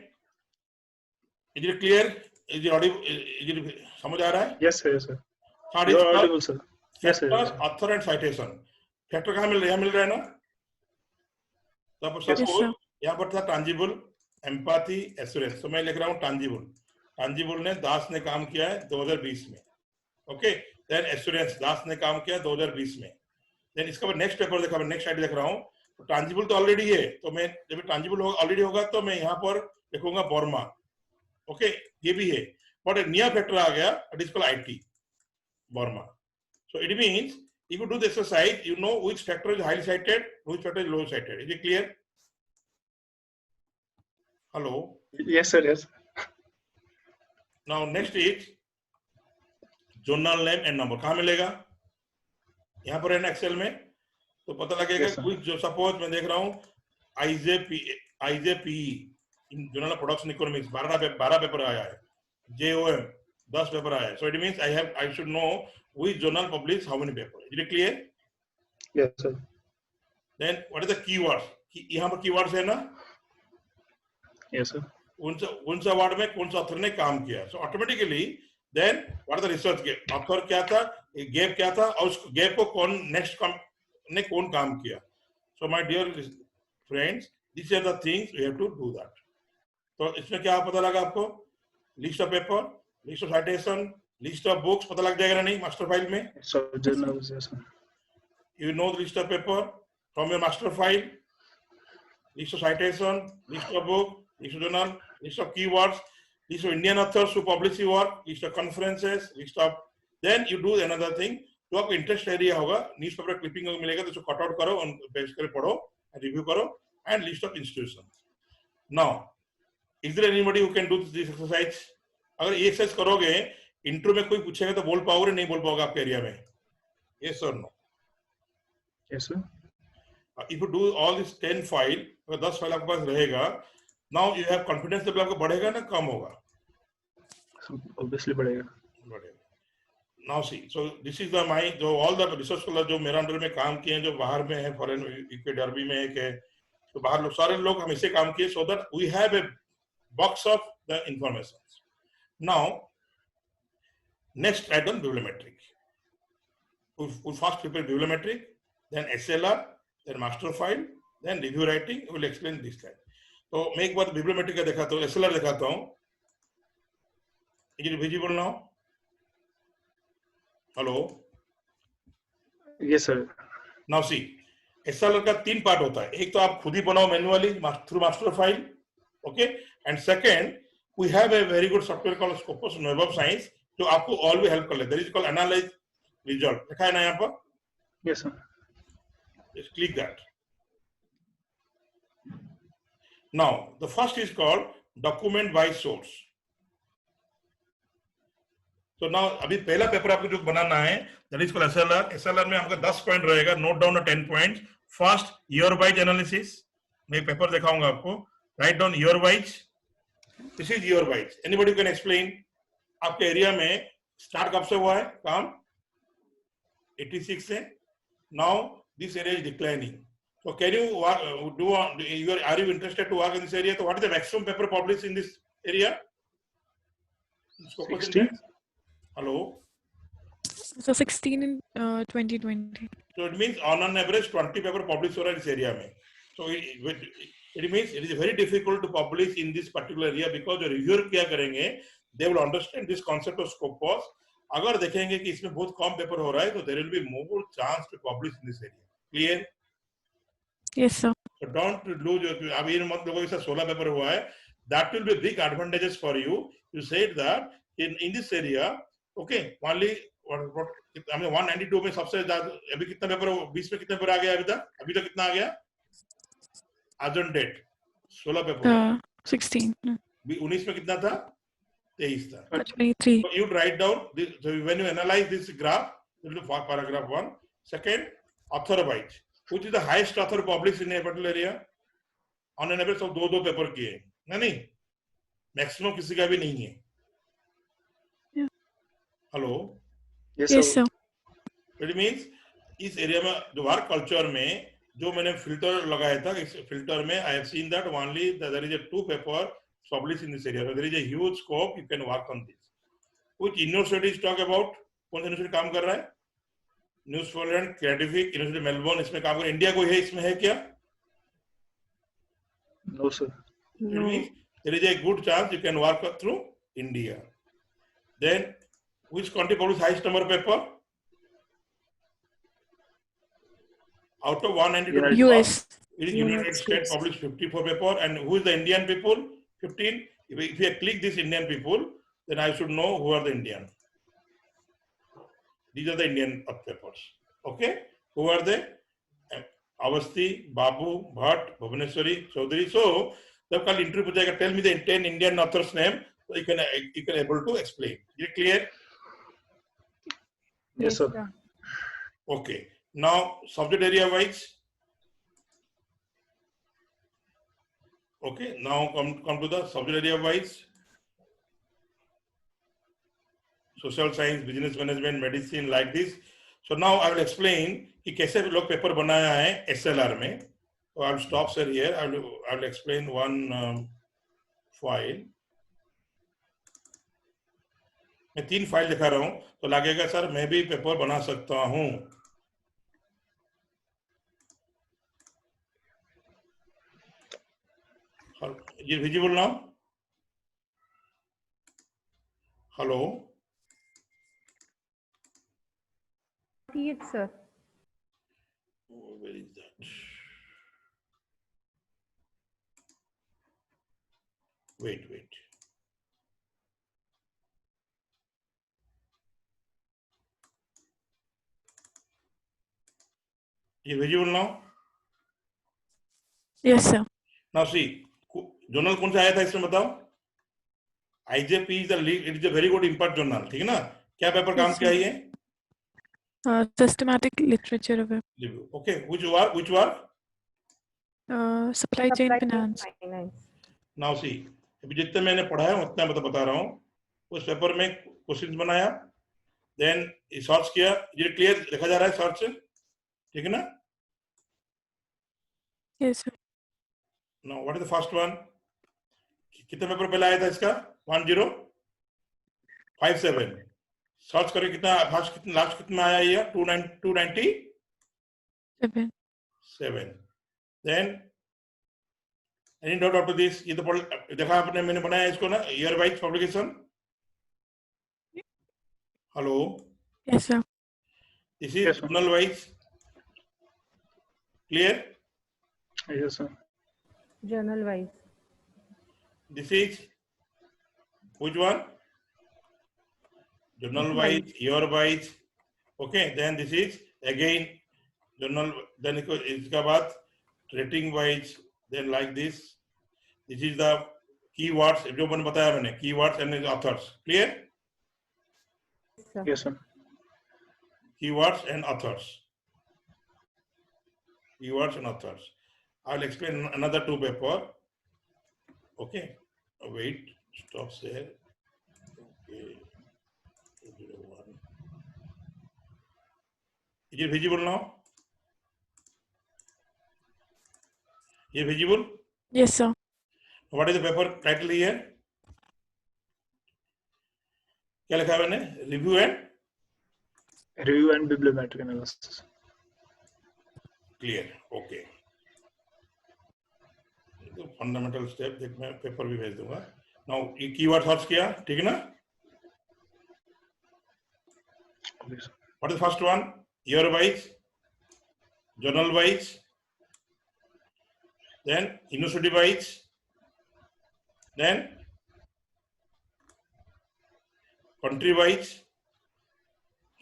is it clear? Is it audible? Is it समझ आ रहा है? Yes, sir. Yes, sir. Third You is are audible, sir. Yes, sir. factor, Yes, sir. author and citation. Factor कहाँ मिल रहा है ना? तो Yes, suppose sir. यहाँ पर था tangible, empathy, assurance. तो मैं लिख रहा हूँ tangible. Tangible ने दास ने काम किया है 2020 में. Okay. Then assurance दास ने काम किया 2020 में. Then इसका बाद next paper देखा, next slide देख रहा हूँ. तो tangible तो already है. तो मैं जब tangible already होगा तो मैं यहाँ पर लिखूंगा Burma. Okay. ये भी है. But एक नया factor आ गया. It is called IT. Burma. So it means if you do the exercise, you know which factor is highly cited, which factor is low cited. Is it clear? Hello. Yes, sir. Yes. Now next is journal name and number. कहाँ मिलेगा? यहाँ पर है ना Excel में. तो पता लगेगा Yes, sir. कुछ जो suppose मैं देख रहा हूँ IJPE in journal of production economics 12 paper आया है. JOM 10 पेपर आया है. So it means I should know which journal publish how many papers. Is it clear? Yes, sir. Then what is the keywords? यहाँ पर keywords है ना? Yes, sir. उन सा वार्ड में कौन सा ऑथर ने काम किया. So automatically then what are the research gap? Author क्या था, गैप क्या था, और उस गैप को कौन ने कौन काम किया. So my dear friends, these are the things we have to do that. तो इसमें क्या पता लगा आपको? List of paper, list of citation, list of books पता लग जाएगा ना नहीं मास्टर फाइल में? So journals, yes, sir. You know the list of paper from your master file, list of citation, list of book, list of journal, list of keywords, list of Indian authors who publish your work, list of conferences, list of. Then you do another thing. जो आपको interest area होगा, news paper clipping मिलेगा तो उसको cut out करो, base करके पढ़ो, review करो, and list of institutions. Now is there anybody who can do this exercise? अगर ये एक्सरसाइज करोगे, इंट्रो में कोई पूछेगा तो बोल पाओगे नहीं बोल पाओगे आपके एरिया में? यस और no? Yes, sir. If you do all this 10 file, अगर 10 फाइल आपके पास रहेगा, now you have confidence level आपका बढ़ेगा ना कम होगा? So obviously बढ़ेगा. बढ़ेगा. Now see, so this is the my जो all the research scholars जो मेरा अंडर में काम किए हैं, जो बाहर में है, फॉरेन यूके डर्बी में एक है, तो बाहर लोग सारे लोग हम इसे काम किए, so that we have a box of the information. Now next write down bibliometric. We first prepare bibliometric, then SLR, then master file, then review writing. We will explain this slide. तो मैं एक बार bibliometric का दिखाता हूँ, SLR दिखाता हूँ. Is it visible now? Hello. Yes, sir. Now see, SLR का 3 part होता है. एक तो आप खुद ही बनाओ manually through master file, okay. And second, we have a very good software called Scopus Web of Science जो आपको ऑल भी हेल्प कर लेता है. There is called analyze result. लिखा है ना यहाँ पर? Yes, sir. Just click that. Now the first is called document by source. तो now अभी पहला पेपर आपको जो बनाना है, that is called SLR. SLR में आपका 10 पॉइंट रहेगा. Note down 10 points. First year wise analysis. मैं एक पेपर दिखाऊंगा आपको. Write down year wise. This is year wise. Anybody can explain आपके एरिया में स्टार्ट कब से हुआ है काम? 86 से. Now this area is declining. So can you do are you interested to work in this area? So what is the maximum paper published in this area? 60. Hello. So 16 in 2020. So it means on an average 20 paper published हो रहा है इस area में. So it means it is very difficult to publish in this particular area because जो reviewer क्या करेंगे, they will understand this concept of Scopus. अगर देखेंगे कि इसमें बहुत कम पेपर हो रहा है तो there will be more chance to publish in this area. Clear? Yes, sir. So don't lose. अब ये मत लोगों के साथ 16 पेपर हुआ है. That will be big advantages for you. You said that in this area, okay, only what I mean 192 में सबसे ज्यादा अभी कितना पेपर 20 में कितने पेपर आ गया अभी तक? अभी तक कितना आ गया? As on date 16 paper. 16. 19 में कितना था? 23 था. 23. So you write down this, so when you analyze this graph, you will do paragraph 1. Second, author wise. Which is the highest author published in a particular area? On an average of 2 paper किए, नहीं? Maximum किसी का भी नहीं है. Hello. Yes, Yes, sir. sir. It means इस area में जो वर्क कल्चर में जो मैंने फिल्टर लगाया था, इस फिल्टर में I have seen that only there is a 2 paper published in this area. So there is a huge scope. You can work on this. Which universities talk about? कौन सा university काम कर रहा है? न्यूज़ीलैंड, क्रिएटिविक, यूनिवर्सिटी मेलबोर्न इसमें काम कर. India कोई है इसमें है क्या? No, sir. It means there is a good chance you can work through India. Then which country publishes highest number of paper? Out of 192 US. it is United States published 54 paper. And who is the Indian people? 15. If I click this Indian people, then I should know who are the Indian. These are the Indian papers. Okay? Who are they? Avasti, Babu, Bhatt, Bhubaneswari, Chaudhary. So, जब कल interview पूछेगा, tell me the 10 Indian authors name, so you can able to explain. Is it clear? Yes, sir. Okay. Now subject area wise. Okay. Now come to the subject area wise. Social science, business management, medicine, like this. So now I will explain कि कैसे लोग paper बनाया है SLR में. So I will stop sir here. I will explain one file. मैं 3 file दिखा रहा हूँ तो लगेगा सर मैं भी पेपर बना सकता हूँ. Is it visible now? Hello? Yes, sir. Oh, where is that? Wait. Is it visible now? Yes, sir. Now see, journal कौन सा आया था इसमें बताओ? IJP is the lead, it is a very good impact journal, ठीक है ना? क्या पेपर काम Yes, किया sir. ये? Systematic literature review. Okay, which work? Supply chain finance. Finance. Now see, अभी जितने मैंने पढ़ा है उतना मैं बता रहा हूँ. उस पेपर में क्वेश्चंस बनाया, then सर्च किया, ये क्लियर देखा जा रहा है सर्च, ठीक है ना? Yes, sir. Now what is the first one? कितने पेपर पहले आया था इसका? 1057. सर्च करें कितना फर्स्ट कितना लास्ट कितना आया ये? 297. Then any doubt after this? ये तो देखा आपने, मैंने बनाया इसको ना, year wise publication. Hello. Yes, sir. This is Yes, sir. journal wise. Clear? Yes, sir. Journal wise. This is which one? Journal wise, year wise. Okay. Then this is again journal. Then इसका बाद rating wise. Then like this. This is the keywords. जो मैंने बताया मैंने keywords and authors. Clear? Sir. Yes, sir. Keywords and authors. Keywords and authors. I will explain another two paper. Okay. Wait. Stop there. Okay. 201. Is it visible now? Is it visible? Yes, sir. What is the paper title here? क्या लिखा है मैंने? Review and Review and bibliometric analysis. clear. Okay. तो fundamental step देख मैं paper भी भेज दूंगा. नाउ ये कीवर्ड सर्च किया, ठीक है ना? Yes, sir. What is the first one? Year wise, journal wise, then university wise, then country wise.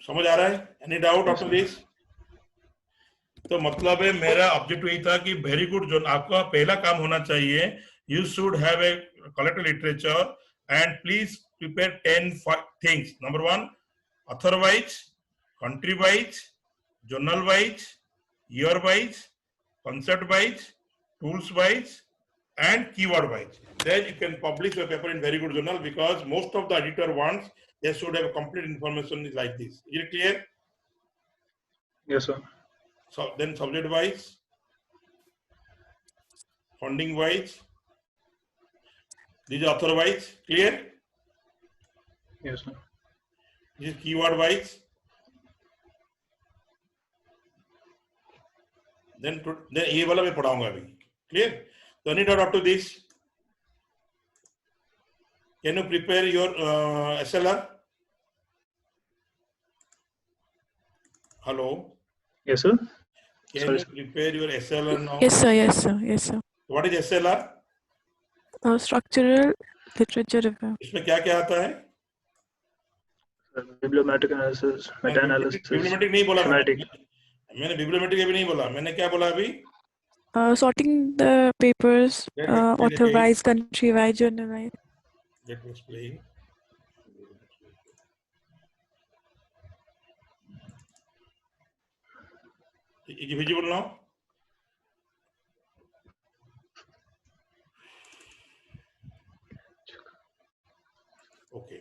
समझ आ रहा है? Any doubt after this? तो मतलब है मेरा ऑब्जेक्टिव यही था कि वेरी गुड जो आपका पहला काम होना चाहिए, you should have a collected literature and please prepare 10 things. Number 1 author wise, country wise, journal wise, year wise, concept wise, tools wise, and keyword wise. Then you can publish your paper in very good journal, because most of the editor wants they should have complete information like this. Is it clear? Yes, sir. So then subject wise, funding wise, these are author wise. Clear? Yes, sir. This is keyword wise. Then ये वाला मैं पढ़ाऊंगा अभी. Clear? So any doubt up to this? Can you prepare your SLR? Hello. Yes, sir. Can Sorry, you prepare your SLR now? Yes, sir. Yes, sir. Yes, sir. What is SLR? Structural literature review. इसमें क्या क्या आता है? Bibliometric analysis, meta-analysis, बिब्लियोमेट्रिक नहीं बोला thematic. मैंने बिब्लियोमेट्रिक अभी नहीं बोला. मैंने क्या बोला अभी? Sorting the papers, Let me explain author-wise, country-wise, journal-wise. Let me explain. Is it visible now? Okay.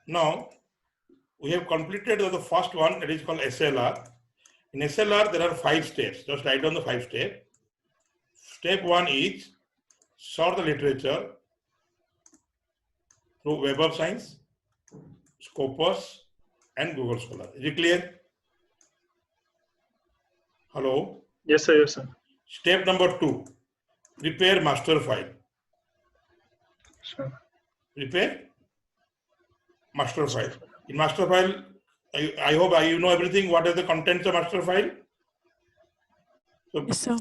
Now we have completed the first one, that is called SLR. In SLR there are 5 steps. Just write down the 5 steps. Step 1 is sort the literature through Web of Science, Scopus, and Google Scholar. Is it clear? Hello. Yes, sir. Yes, sir. Step number 2, prepare master file. Sure. Prepare master file. In master file, I hope you know everything. What are the contents of master file? So Yes, sir.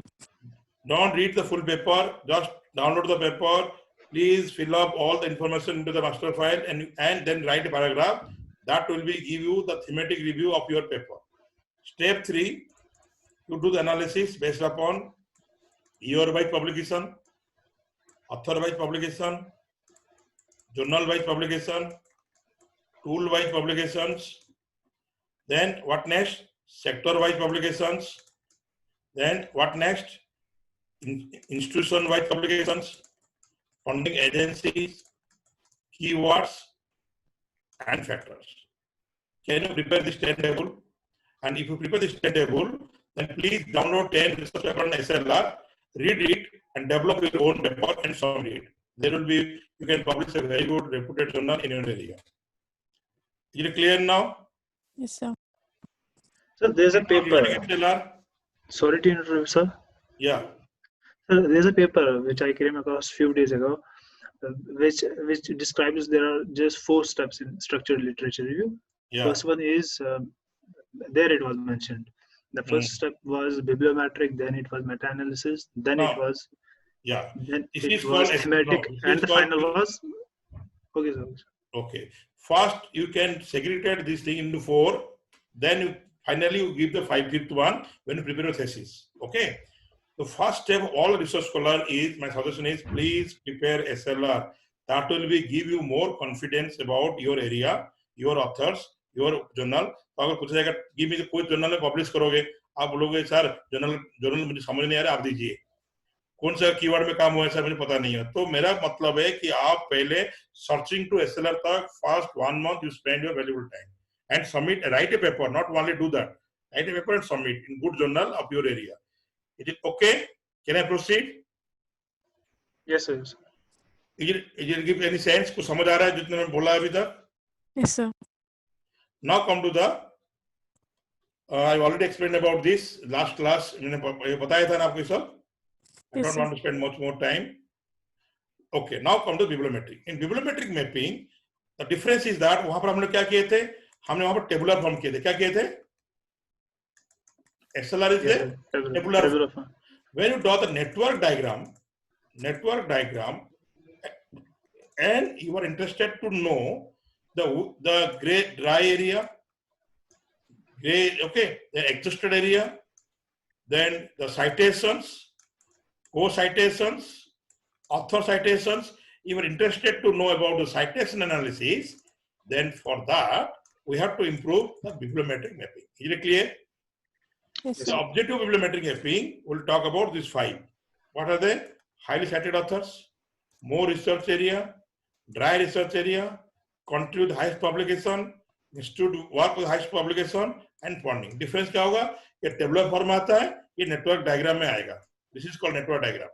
don't read the full paper. Just download the paper. Please fill up all the information into the master file and then write a paragraph. That will be give you the thematic review of your paper. Step 3, you do the analysis based upon year-wise publication, author-wise publication, journal-wise publication, tool-wise publications. Then what next? Sector-wise publications. Then what next? Institution-wise publications, funding agencies, keywords, and factors. Can you prepare this 10 table? And if you prepare this 10 table, then please download 10 research paper on SLR, read it, and develop your own paper and submit it. There will be, you can publish a very good reputed journal in your area. Is it clear now? Yes, sir. So there's a paper. SLR? Sorry to interrupt, sir. Yeah. So there's a paper which I came across few days ago, which describes there are just 4 steps in structured literature review. Yeah. First one is there it was mentioned. The first step was bibliometric, then it was meta-analysis, then it was then This it is was called thematic, this and is the called- final was okay, sir. Okay. First, you can segregate this thing into 4. Then you finally you give the 5th one when you prepare your thesis. Okay. The first step of all research scholar is, my suggestion is, please prepare SLR. That will be give you more confidence about your area, your authors, your journal. तो अगर पूछा जाएगा give me कोई journal में publish करोगे, आप बोलोगे sir journal मुझे समझ नहीं आ रहा, आप दीजिए. कौन सा कीवर्ड में काम हुआ है सर मुझे पता नहीं है. तो मेरा मतलब है कि आप पहले सर्चिंग टू एसएलआर तक first 1 month you spend your valuable time and submit, write a paper, not only do that, write a paper and submit in good journal of your area. Is it okay? Can I proceed? Yes, sir. Is it give any sense? कुछ समझ आ रहा है जितना मैं बोला अभी तक? Yes, sir. Now come to the I already explained about this last class. मैंने बताया था ना आपको सब. I Yes, don't sir. want to spend much more time. Okay, now come to bibliometric. In bibliometric mapping, the difference is that वहां पर हमने क्या किए थे? हमने वहां पर टेबुलर फॉर्म किए थे. क्या किए थे? SLR is Yes, there. sir. Tabular form. When you draw the network diagram, and you are interested to know the gray dry area, the exhausted area, then the citations, co-citations, author citations. You are interested to know about the citation analysis. Then for that, we have to improve the bibliometric mapping. Is it clear? Yes, The sir. objective of bibliometric mapping will talk about these 5. What are they? Highly cited authors, more research area, dry research area, contribute with highest publication, institute work with highest publication, and funding. Difference क्या होगा? ये tabular form आता है, ये network diagram में आएगा. This is called network diagram.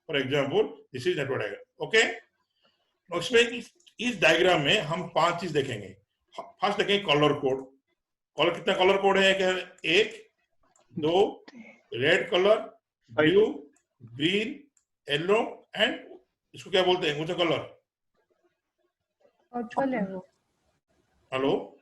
For example, this is network diagram. Okay? उसमें इस diagram में हम 5 चीज देखेंगे. First देखेंगे color code. कितना color code है? एक, 2, red color, blue, green, yellow, and इसको क्या बोलते हैं? कौन सा color? Virtual है वो. Hello?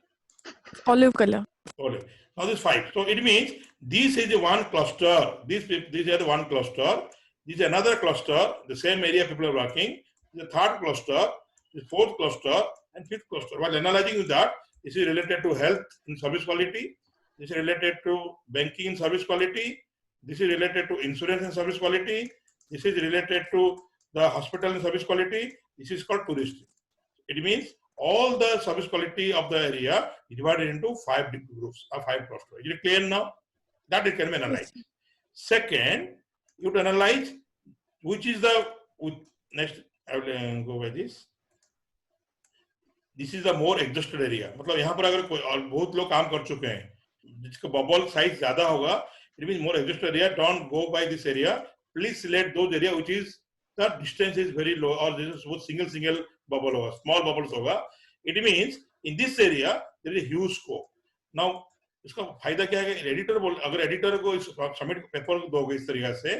Olive color. Olive. Now this 5. So it means this is the one cluster. These are the one cluster. This is another cluster. The same area people are working. The 3rd cluster, the 4th cluster, and 5th cluster. While analyzing that, this is related to health and service quality. This is related to banking and service quality. This is related to insurance and service quality. This is related to the hospital and service quality. This is called tourism. It means all the service quality of the area is divided into 5 groups or 5 clusters. Is it clear now? That it can be analyzed. Second, you would analyze which is the next. I will go by this. This is the more exhausted area. मतलब यहाँ पर अगर कोई और बहुत लोग काम कर चुके हैं, जिसका bubble size ज़्यादा होगा, it means more exhausted area. Don't go by this area. Please select those area which is the distance is very low or this is single bubble होगा, small bubbles होगा. It means in this area there is a huge scope. Now इसका फायदा क्या है कि editor अगर editor को इस सबमिट पेपर दोगे इस तरीके से,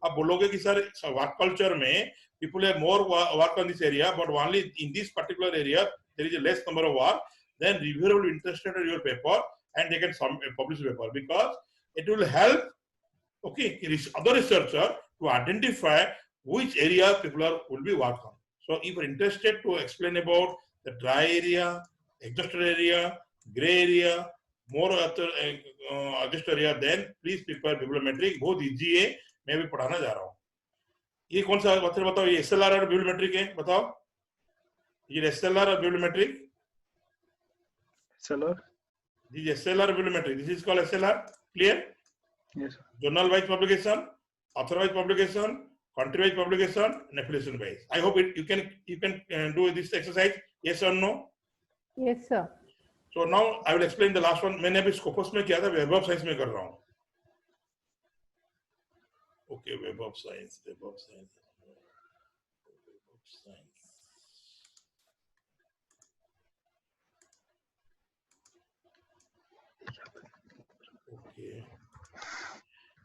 आप बोलोगे कि सर वर्क कल्चर में people have more work on this area, but only in this particular area there is a less number of work, then reviewer will be interested in your paper and they can publish the paper, because it will help, okay, other researcher to identify which area people will be working on. So if you're interested to explain about the dry area, exhausted area, gray area, more adjusted area, then please prepare bibliometric. बहुत easy है, मैं भी पढ़ाना जा रहा हूँ. ये कौन सा मतलब बताओ, ये SLR और bibliometric है, बताओ ये SLR और bibliometric. SLR. This is SLR bibliometric. This is called SLR. Clear? Yes, sir. Journal wise publication, author wise publication, country wise publication, and affiliation wise. I hope you can do this exercise. Yes or no? Yes, sir. So now I will explain the last one. मैंने अभी Scopus में किया था, Web of Science में कर रहा हूँ. Okay, Web of Science. Okay.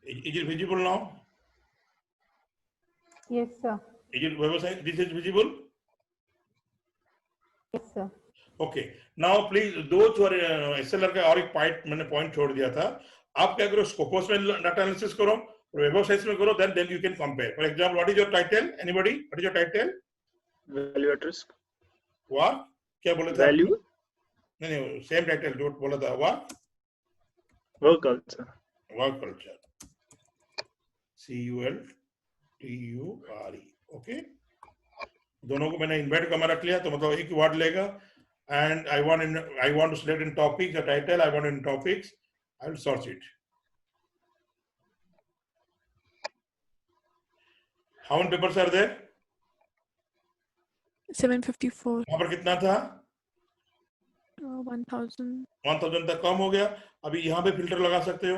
Is it visible now? Yes, sir. Is it Web of Science? This is visible? Yes, sir. Okay. Now please, those who are SLR का और एक point छोड़ दिया था. आप क्या करो, Scopus में data analysis करो, Web of Science में करो, then you can compare. For example, what is your title? Anybody? What is your title? Value at risk. What? क्या बोला था? Value. नहीं, same title जो बोला था. What? Work culture. Work culture. CULTURE. Okay. दोनों को मैंने invite करके रख लिया, तो मतलब एक word लेगा. And I want to select in topics the title. I want in topics. I will search it. How many papers are there? 754. वहाँ पर कितना था? 1000. 1000 तक कम हो गया. अभी यहाँ पे फिल्टर लगा सकते हो,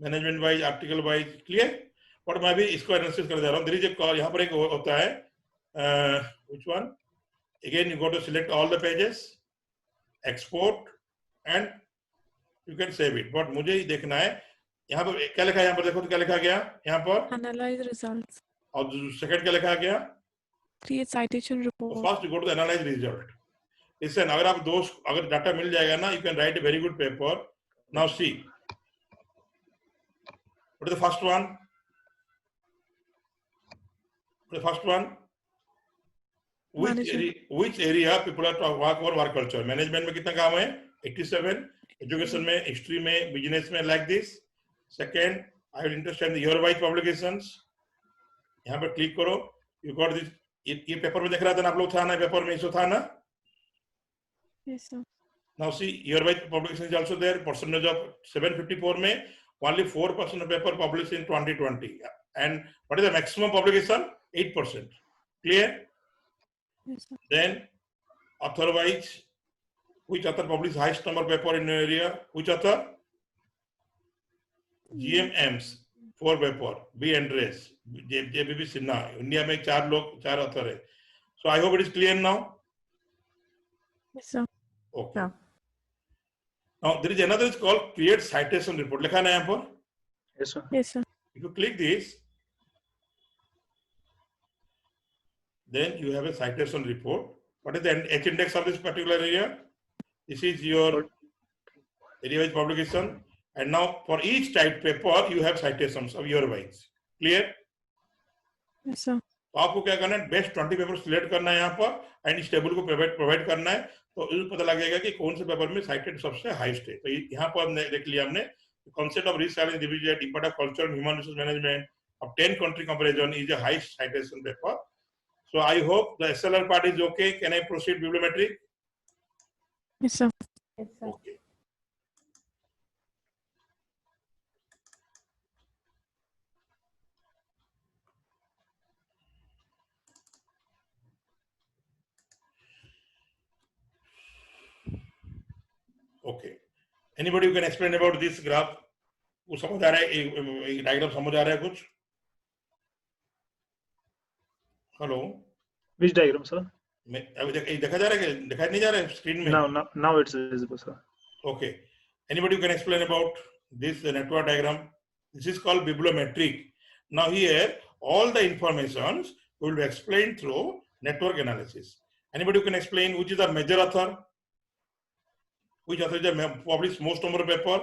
management wise, article wise. Clear? और मैं भी इसको एनालिसिस करने जा रहा हूँ. देयर इज ए, यहाँ पर एक होता है, which one? Again, you go to select all the pages, export, and you can save it. But मुझे ही देखना है यहाँ पर क्या लिखा है. यहाँ पर देखो तो क्या लिखा गया यहाँ पर. Analyze results. और सेकंड क्या लिखा गया? Create citation report. First go to the analyse result. Listen, अगर आप अगर डाटा मिल जाएगा ना, you can write a very good paper. Now see what is the first one. which area people are to work for work culture. Management में कितना काम है? 87. एजुकेशन में, हिस्ट्री में, बिजनेस में, like this. Second, I will interest in the year wise publications. यहाँ पर click करो. You got this. ये पेपर में देख रहा था ना आप लोग, था ना पेपर में, इसो था ना. Yes, sir. Now see, year wise publication is also there. Percentage of 754 में only 4% of paper published in 2020. And what is the maximum publication? 8%. Clear? Yes, sir. Then author wise, which author published highest number of paper in your area? Which author? GMMs 4 paper. B. Andres, JBB Sinha. India में 4 author है. So I hope it is clear now. Yes, sir. Okay. Yeah. Now there is another, is called create citation report. लिखा है ना यहाँ पर. Yes, sir. Yes, sir. If you click this, then you have a citation report. What is the H index of this particular area? This is your area-wise publication. And now for each type paper, you have citations of your wise. Clear? Yes, sir. तो आपको क्या करना है? Best 20 paper select करना है यहाँ पर, and इस टेबल को प्रोवाइड करना है. तो इसको पता लगेगा कि कौन से पेपर में साइटेड सबसे हाईएस्ट है. तो यहाँ पर देख लिया हमने. Concept of risk challenge division, impact of culture and human resource management of 10 country comparison is the highest citation paper. So I hope the SLR part is okay. Can I proceed bibliometric? Yes, sir. Yes, sir. Okay. Okay. Anybody who can explain about this graph? वो समझ आ रहा है? Diagram समझ आ रहा है कुछ? Hello. Which diagram, sir? अभी देखा जा रहा है कि दिखाई नहीं जा रहा है स्क्रीन में? Now it's visible, sir. Okay. Anybody who can explain about this network diagram? This is called bibliometric. Now here all the informations will be explained through network analysis. Anybody who can explain which is the major author? Which author is published most number of paper?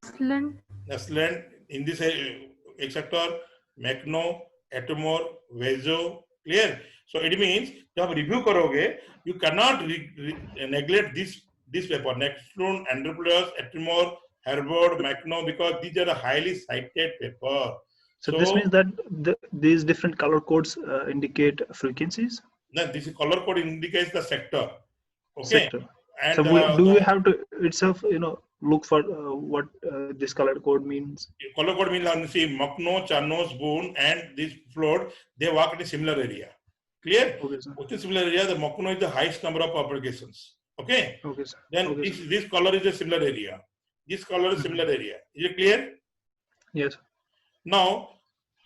Excellent. Nesland, in this sector, Macno, Atomor, Vezo, clear? So it means जब review करोगे, you cannot neglect this paper. Nextron, Androplus, Atomor, Herbert, Macno, because these are the highly cited paper. So this means that these different color codes indicate frequencies. Then this color code indicates the sector. Okay. Sector. And So do we have to itself, look for what this color code means? Color code means see Macno, Chanos, Boone, and this float, they work in a similar area. Clear? Okay, sir. Within similar area, the Macno is the highest number of propagations. Okay. Okay, sir. Then Okay, this color is a similar area. This color is similar area. Is it clear? Yes. Now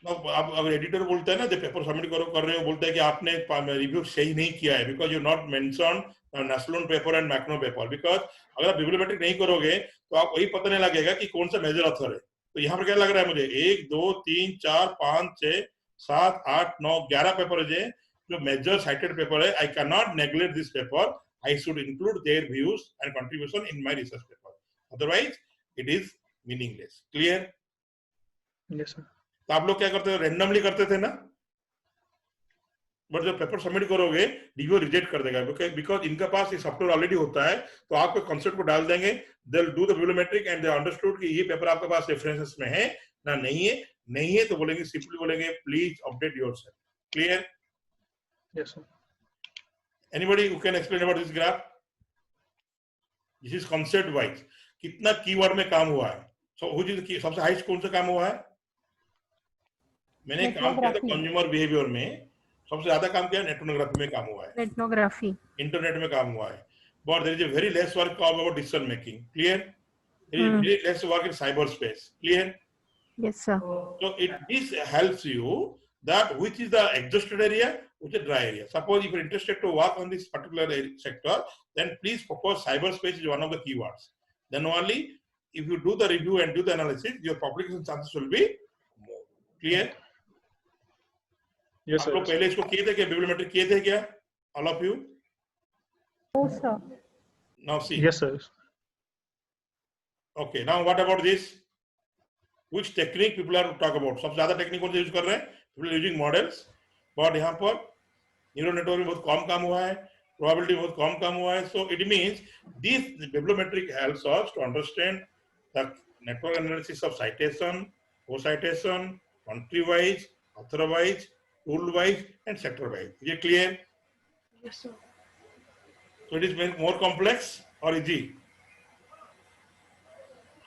अगर editor बोलता है ना, जब paper submit कर रहे हो, बोलता है कि आपने रिव्यू सही नहीं किया है because you not mentioned Naslon paper and Macno paper, because अगर आप बिब्लियोमेट्रिक नहीं करोगे तो आप वही पता नहीं लगेगा कि कौन सा मेजर ऑथर है. तो यहाँ पर क्या लग रहा है मुझे 1 2 3 4 5 6 7 8 9 11 पेपर है जो मेजर साइटेड पेपर है. I cannot neglect this paper. I should include their views and contribution in my research paper. Otherwise, it is meaningless. Clear? Yes, sir. तो आप लोग क्या करते थे, रेंडमली करते थे ना, बट जब पेपर सबमिट करोगे डीओ रिजेक्ट कर देगा बिकॉज इनके पास ये सॉफ्टवेयर ऑलरेडी होता है. तो आपके कॉन्सेप्ट को डाल देंगे, they will do the bibliometric and they understood कि ये पेपर आपके पास रेफरेंसेस में है ना, नहीं है तो बोलेंगे, सिंपली बोलेंगे please update yourself. Clear? Yes, sir. Anybody who can explain about this graph? This is concept wise कितना कीवर्ड में काम हुआ है. सो व्हिच इज सबसे हाईएस्ट कौन सा काम हुआ है? मैंने काम किया था कंज्यूमर बिहेवियर में, सबसे ज्यादा काम किया नेटवर्क में काम हुआ है, Ethnography. इंटरनेट में काम हुआ है. But there is a very less work about decision making. Clear? There is very less work in cyber space. Clear? Yes, sir. So this helps you that which is the exhausted area, which is dry area. Suppose if you're interested to work on this particular sector, then please focus cyberspace is one of the keywords. Then only if you do the review and do the analysis, your publication chances will be more. Clear? Yes, आप sir. लोग पहले इसको किए थे क्या, बिब्लियोमेट्रिक किए थे क्या, all of you? No, sir. Now see. Yes, sir. Okay, now what about this? Which technique people are talk about? सबसे ज्यादा टेक्निक कौन सा यूज कर रहे हैं? People are using models. But यहाँ पर न्यूरल नेटवर्क में बहुत कम काम हुआ है, प्रोबेबिलिटी बहुत कम काम हुआ है. So it means this bibliometric helps us to understand the network analysis of citation, co-citation, country wise, author wise, tool wise and sector wise. Is it clear? Yes, sir. So it is more complex or easy?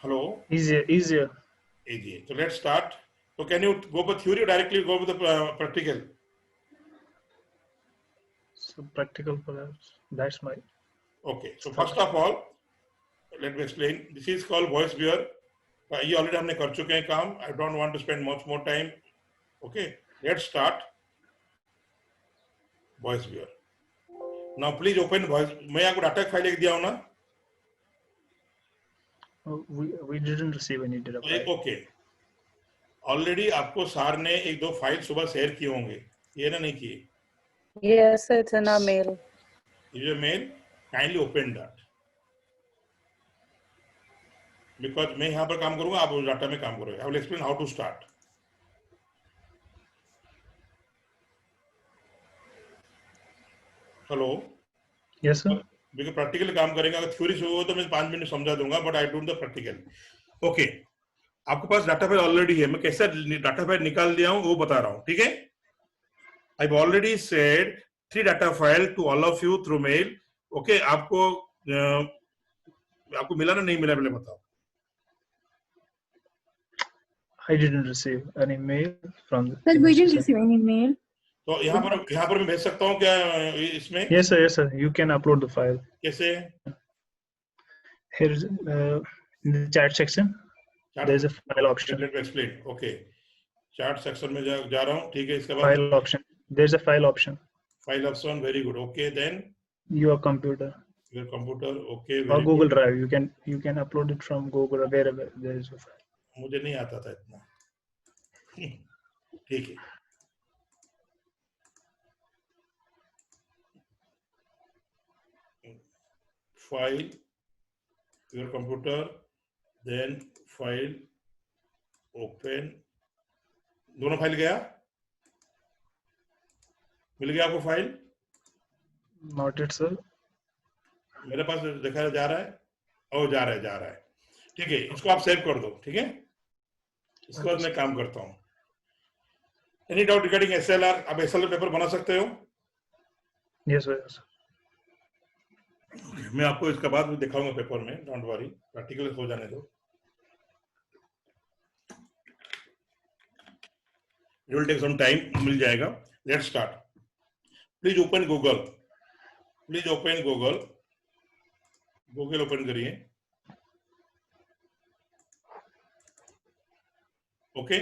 Hello? Easier. Easy. So let's start. So can you go for theory or directly go with the practical? So practical perhaps. That's my. Okay. So first of all, let me explain. This is called voice beer. ये already हमने कर चुके हैं काम. I don't want to spend much more time. Okay. Let's start. Voice beer. Now please open voice. मैं आपको data file एक दिया हूँ ना? We didn't receive any data file. Okay. Already आपको सार ने एक दो फाइल सुबह शेयर किए होंगे, ये ना नहीं किए? Yes, it's in our mail. Is your mail? Kindly open that. Because मैं यहाँ पर काम करूँगा, आप उस डाटा में काम करोगे. I will explain how to start. Hello. Yes, sir. Because practical काम करेंगे. अगर थ्योरी से हो तो मैं 5 मिनट समझा दूंगा, but I don't the practical. Okay, आपके पास डाटा फाइल ऑलरेडी है. मैं कैसे डाटा फाइल निकाल दिया हूं वो बता रहा हूं. ठीक है? I have already said 3 data file to all of you through mail. Okay, आपको मिला ना नहीं मिला, पहले बताओ. I didn't receive any mail from. Sir, we didn't receive any mail. तो यहाँ पर मैं भेज सकता हूँ क्या इसमें? Yes, sir. You can upload the file. कैसे? Here is in the chat section. There is a file option. Let me explain. Okay. Chat section में जा रहा हूँ. ठीक है. इसके बाद File option. There is a file option. File option. Very good. Okay. Then Your computer your computer. Okay. or Very Google good. Drive. You can upload it from Google or wherever there is a file. मुझे नहीं आता था इतना। ठीक है, file your computer, then file open, दोनों file गया, मिल गया आपको फाइल? Not it, sir. मेरे पास देखा जा रहा है, ओ जा रहा है। ठीक है, इसको आप सेव कर दो, ठीक है? इसके बाद मैं काम करता हूँ। Any doubt regarding SLR? आप एसएलआर पेपर बना सकते हो? Yes, sir. Yes. मैं आपको इसके बाद भी दिखाऊंगा पेपर में, डोंट वरी, प्रैक्टिकल हो जाने दो। It will take some time, मिल जाएगा। Let's start. Please open Google, please open Google, Google ओपन करिए। ओके,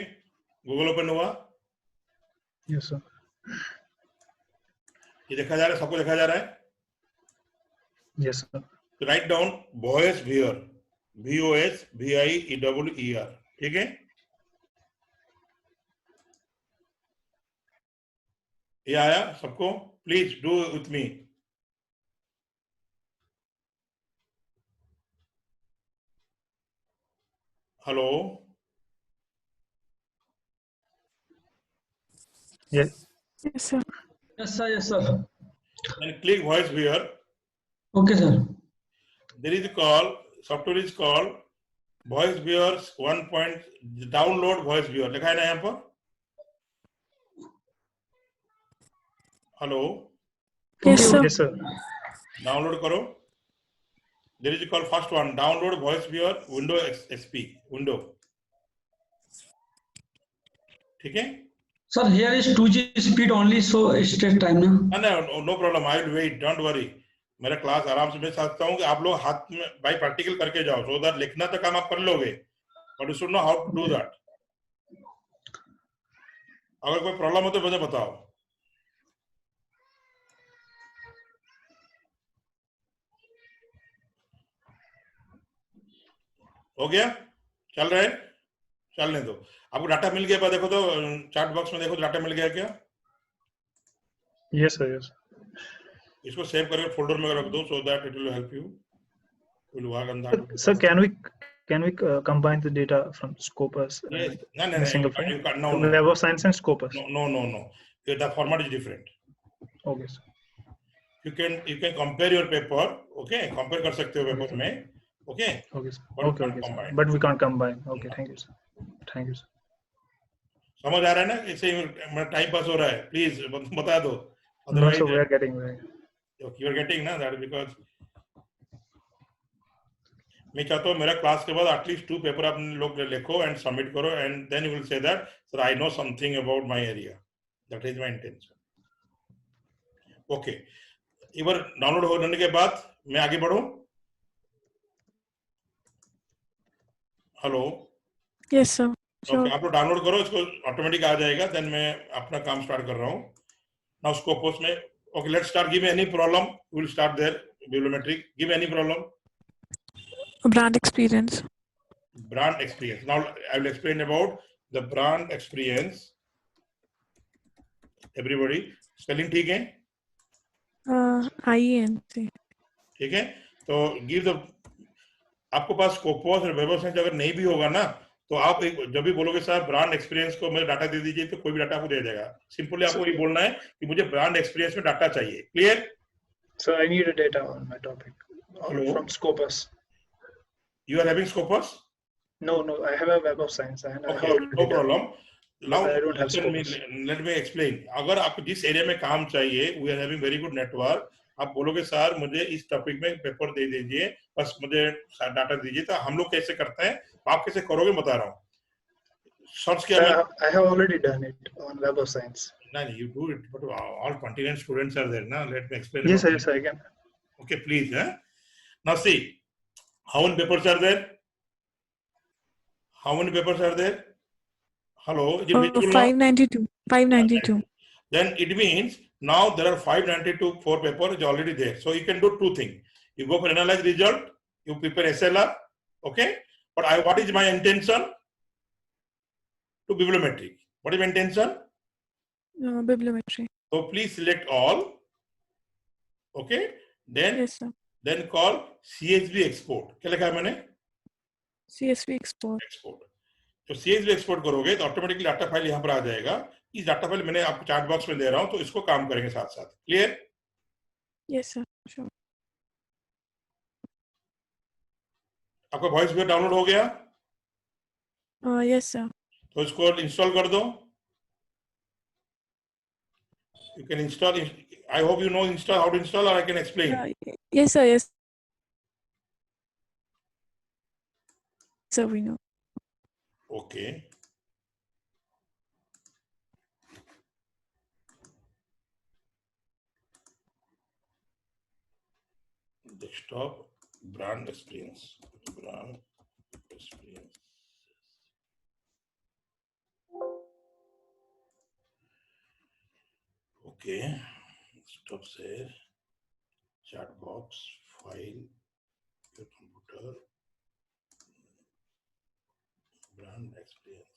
गूगल ओपन हुआ? Yes, sir. ये देखा जा रहा है, सबको देखा जा रहा है? Yes, sir. तो write down voice wear, VOSVIER, ठीक है? ये आया सबको? Please do with me. Hello, Yes. Yes, sir. Yes, sir. Yes, sir. and click voice viewers. Okay, sir. There is a call, software is called voice viewers 1. Download voice viewer, लिखा है ना यहाँ पर? Hello, Yes, sir. Yes, sir. Download करो। There is a call, first one, download voice viewer window XP window, ठीक है? Sir, here is 2G speed only, so it takes time now. No problem, I will wait, don't worry. मेरा class आराम से, मैं चाहता हूँ कि आप लोग हाथ में भाई प्रैक्टिकल करके जाओ, सो दैट लिखना तो काम आप कर लोगे, but you should know how to do that. अगर कोई प्रॉब्लम हो तो मुझे बताओ। हो गया? चल रहा है? चलने दो। आपको डाटा मिल गया? देखो तो चैट बॉक्स में देखो, डाटा मिल गया क्या? Yes, sir. Yes. इसको सेव करके फोल्डर में रख दो, so that it will help you, will work on that. Sir, can we combine the data from Scopus Yes. No, in a single file? you can't, no, The Web of Science and Scopus. no. The format is different. Okay, sir. You can compare your paper, okay? Compare कर सकते हो paper में, okay? Okay, sir. But Okay, can't okay, sir. combine. But we can't combine. Okay, thank you, sir. Thank you, sir. समझ आ रहा है ना? इससे मेरा टाइम पास हो रहा है, प्लीज बता दो। No, sir, we are getting there. you are getting ना, that is because मैं चाहता हूँ मेरा क्लास के बाद एटलीस्ट 2 पेपर आप लोग लिखो एंड सबमिट करो, and then you will say that sir I know something about my area, that is my intention. Okay, एक बार डाउनलोड होने के बाद मैं आगे बढ़ूं। Hello, Yes, sir. Okay, Sure. आप लोग डाउनलोड करो, इसको ऑटोमेटिक आ जाएगा, देन मैं अपना काम स्टार्ट कर रहा हूँ नाउ स्कोपस में। Okay, let's start. Give me any problem, we will start there. Bibliometric, give any problem. Brand experience. Brand experience. Now I will explain about the brand experience. Everybody, spelling ठीक है? IENC. ठीक है? तो give the, आपको पास Scopus और web of science अगर नहीं भी होगा ना, तो आप एक जब भी बोलोगे सर ब्रांड एक्सपीरियंस को मुझे डाटा दे दीजिए, तो कोई भी डाटा आपको दे देगा। सिंपली आपको ये बोलना है कि मुझे ब्रांड एक्सपीरियंस में डाटा चाहिए। Clear? So I need a data on my topic Hello? from Scopus. You are having Scopus? No, I have a Web of Science and I Okay, have no problem. Now I don't have let me explain. अगर आपको जिस area में काम चाहिए, we are having very good network. आप बोलोगे sir मुझे इस टॉपिक में पेपर दे दीजिए, बस मुझे डाटा दीजिए, तो हम लोग कैसे करते हैं, आप कैसे करोगे बता रहा हूँ। सर्च किया मैं, I have already done it on Web of Science. नहीं, you do it, but all 29 students are there ना, let me explain. Yes, yes, I can. Okay, please. Now see, how many papers are there? How many papers are there? Hello, is it visible now? 592. 592. Then it means now there are 592 4 papers is already there. So you can do 2 things. You go for analyze result, you prepare SLR, okay? But what is my intention? to bibliometric. What is my intention? Bibliometry. So please select all. Okay. Then Yes, sir. then call CSV export. क्या लिखा है मैंने? CSV export. Export. तो CSV export करोगे तो automatically data file यहाँ पर आ जाएगा. इस डाटा फाइल मैंने आपको चार्ट बॉक्स में दे रहा हूँ, तो इसको काम करेंगे साथ साथ. क्लियर? Yes, sir. Sure. आपका वॉइस भी डाउनलोड हो गया? Yes, sir. तो इसको इंस्टॉल कर दो. You can install. I hope you know install how to install, or I can explain. Yes, sir. Yes. Sir, we know. Okay. Desktop brand experience. Brand experience. Okay. Stop share. Chat box. File. Your computer. Brand experience.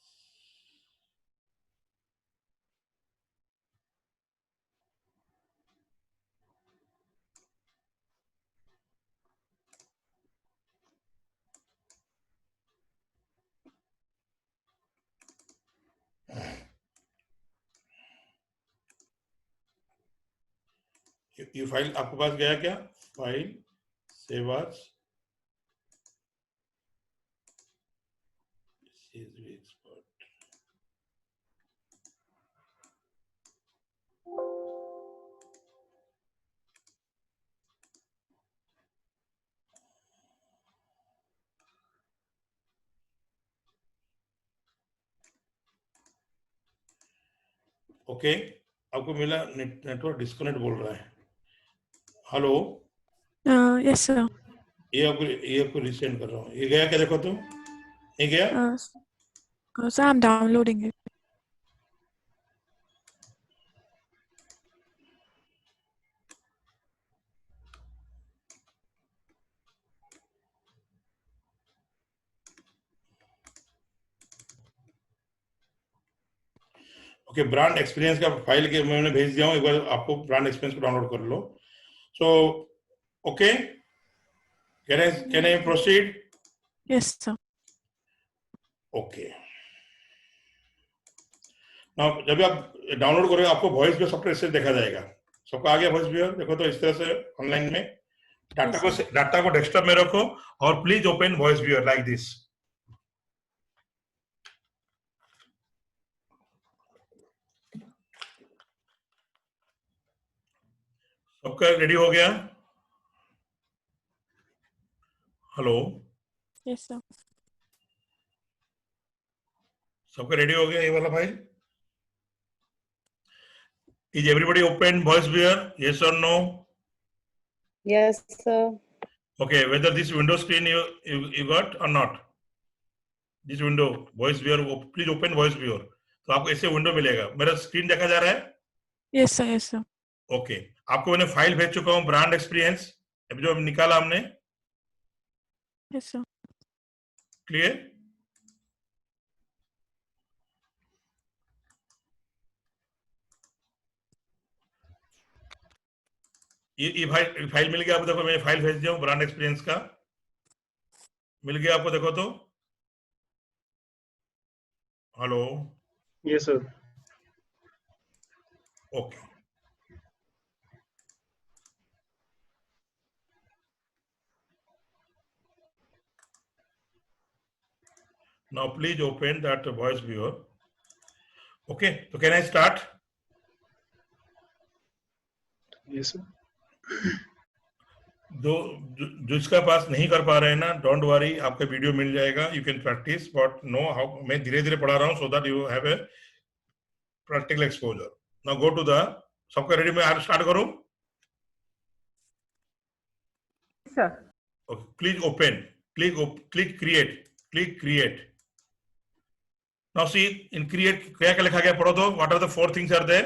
ये file आपके पास गया क्या? File save as CSV export. Okay. आपको मिला? Network disconnect बोल रहा है. हेलो. Yes, sir. ये आपको रिसेंड कर रहा हूँ. ये गया क्या? देखो तुम. ये गया? So I'm downloading it. Okay. Brand experience का फाइल के मैंने भेज दिया हूँ. एक बार आपको ब्रांड एक्सपीरियंस को डाउनलोड कर लो. So okay. Can I proceed? Yes, sir. Okay. Now जब आप डाउनलोड करोगे आपको वॉइस भी सॉफ्टवेयर से देखा जाएगा. सबको आ गया वॉइस भी? देखो तो इस तरह से ऑनलाइन में डाटा को डेस्कटॉप में रखो और please open voice viewer like this. सबका रेडी हो गया? हेलो. Yes, sir. सबका रेडी हो गया ये वाला file? Is everybody open voice viewer? Yes or no? Yes, sir. Okay, whether this window screen you got or not? This window voice viewer, please open voice viewer. तो आपको ऐसे window मिलेगा. मेरा स्क्रीन देखा जा रहा है? Yes, sir. Yes, sir. Okay. आपको मैंने फाइल भेज चुका हूँ ब्रांड एक्सपीरियंस, अभी जो निकाला हमने. Yes, sir. क्लियर? ये फाइल मिल गया आपको? देखो मैं फाइल भेज दिया हूँ ब्रांड एक्सपीरियंस का. मिल गया आपको? देखो तो. Hello. Yes, sir. Okay. Now please open that voice viewer. Okay, so can I start? Yes, sir. जिसका पास नहीं कर पा रहे हैं ना, डोंट वरी, आपका वीडियो मिल जाएगा. You can practice but know how. मैं धीरे धीरे पढ़ा रहा हूँ so that you have a practical exposure. Now go to the. सबका रेडी? मैं आज स्टार्ट करूं? Sir. Okay. Please open. Click create. Now see in create क्या क्या लिखा गया? पढ़ो तो. What are the four things are there?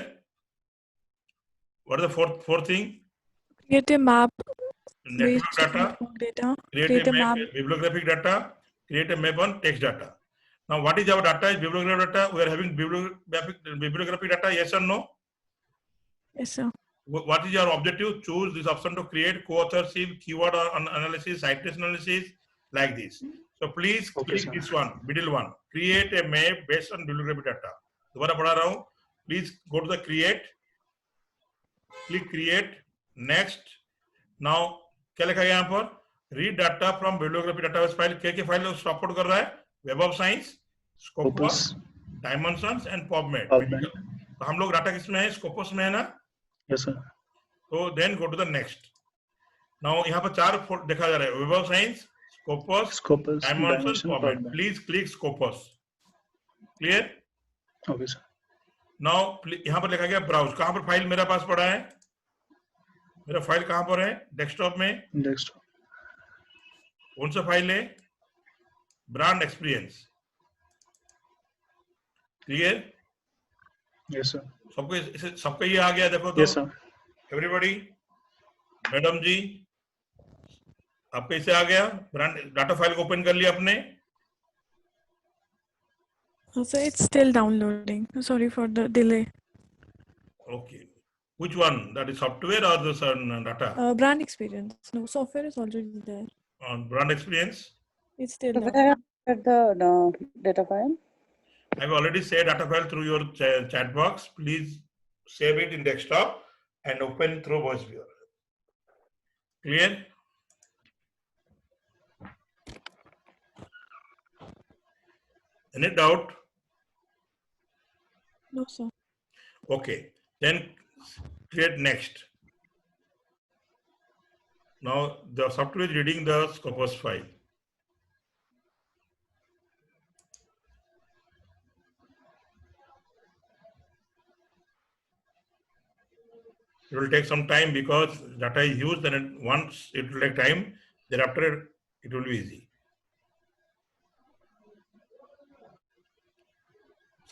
What are the four thing? Create a map. Network data. Data. Create a map. map. Bibliographic data. Create a map on text data. Now, what is our data? Is bibliography data? We are having bibliography data, yes or no? Yes, sir. What is your objective? Choose this option to create co-authorship, keyword analysis, citation analysis, like this. So please Okay, click sir. this one, middle one. Create a map based on bibliography data. दोबारा पढ़ा रहा हूँ. Please go to the create. Click create. Next. Now क्या लिखा है यहाँ पर? Read data from bibliography database file. क्या फाइल सपोर्ट कर रहा है? Web of Science, Scopus, Dimensions and PubMed. तो हम लोग डाटा किसमें है? Scopus में है ना? Yes, sir. So then go to the next. Now यहाँ पर 4 देखा जा रहा है. Web of Science, Scopus, Dimensions, PubMed. Please click Scopus. Clear? Okay, sir. Now यहाँ पर लिखा गया browse. कहाँ पर फाइल मेरा पास पड़ा है? मेरा फाइल कहाँ पर है? डेस्कटॉप में. Next. कौन सा फाइल है? Brand experience. Clear? Yes, sir. सबका ये आ गया देखो तो. Yes, sir. एवरीबॉडी, मैडम जी, आपका इसे आ गया. ब्रांड डाटा फाइल को ओपन कर लिया आपने. So it's still downloading. Sorry for the delay. Okay. Which one? That is software or the data? Brand experience. No, software is already there. On brand experience. It's still Where down. at the data file? I've already saved data file through your chat box. Please save it in desktop and open through voice viewer. Clear? Any doubt? No, sir. Okay. Then create next. Now the software is reading the Scopus file. It will take some time because data is used, and once it will take time, thereafter it will be easy.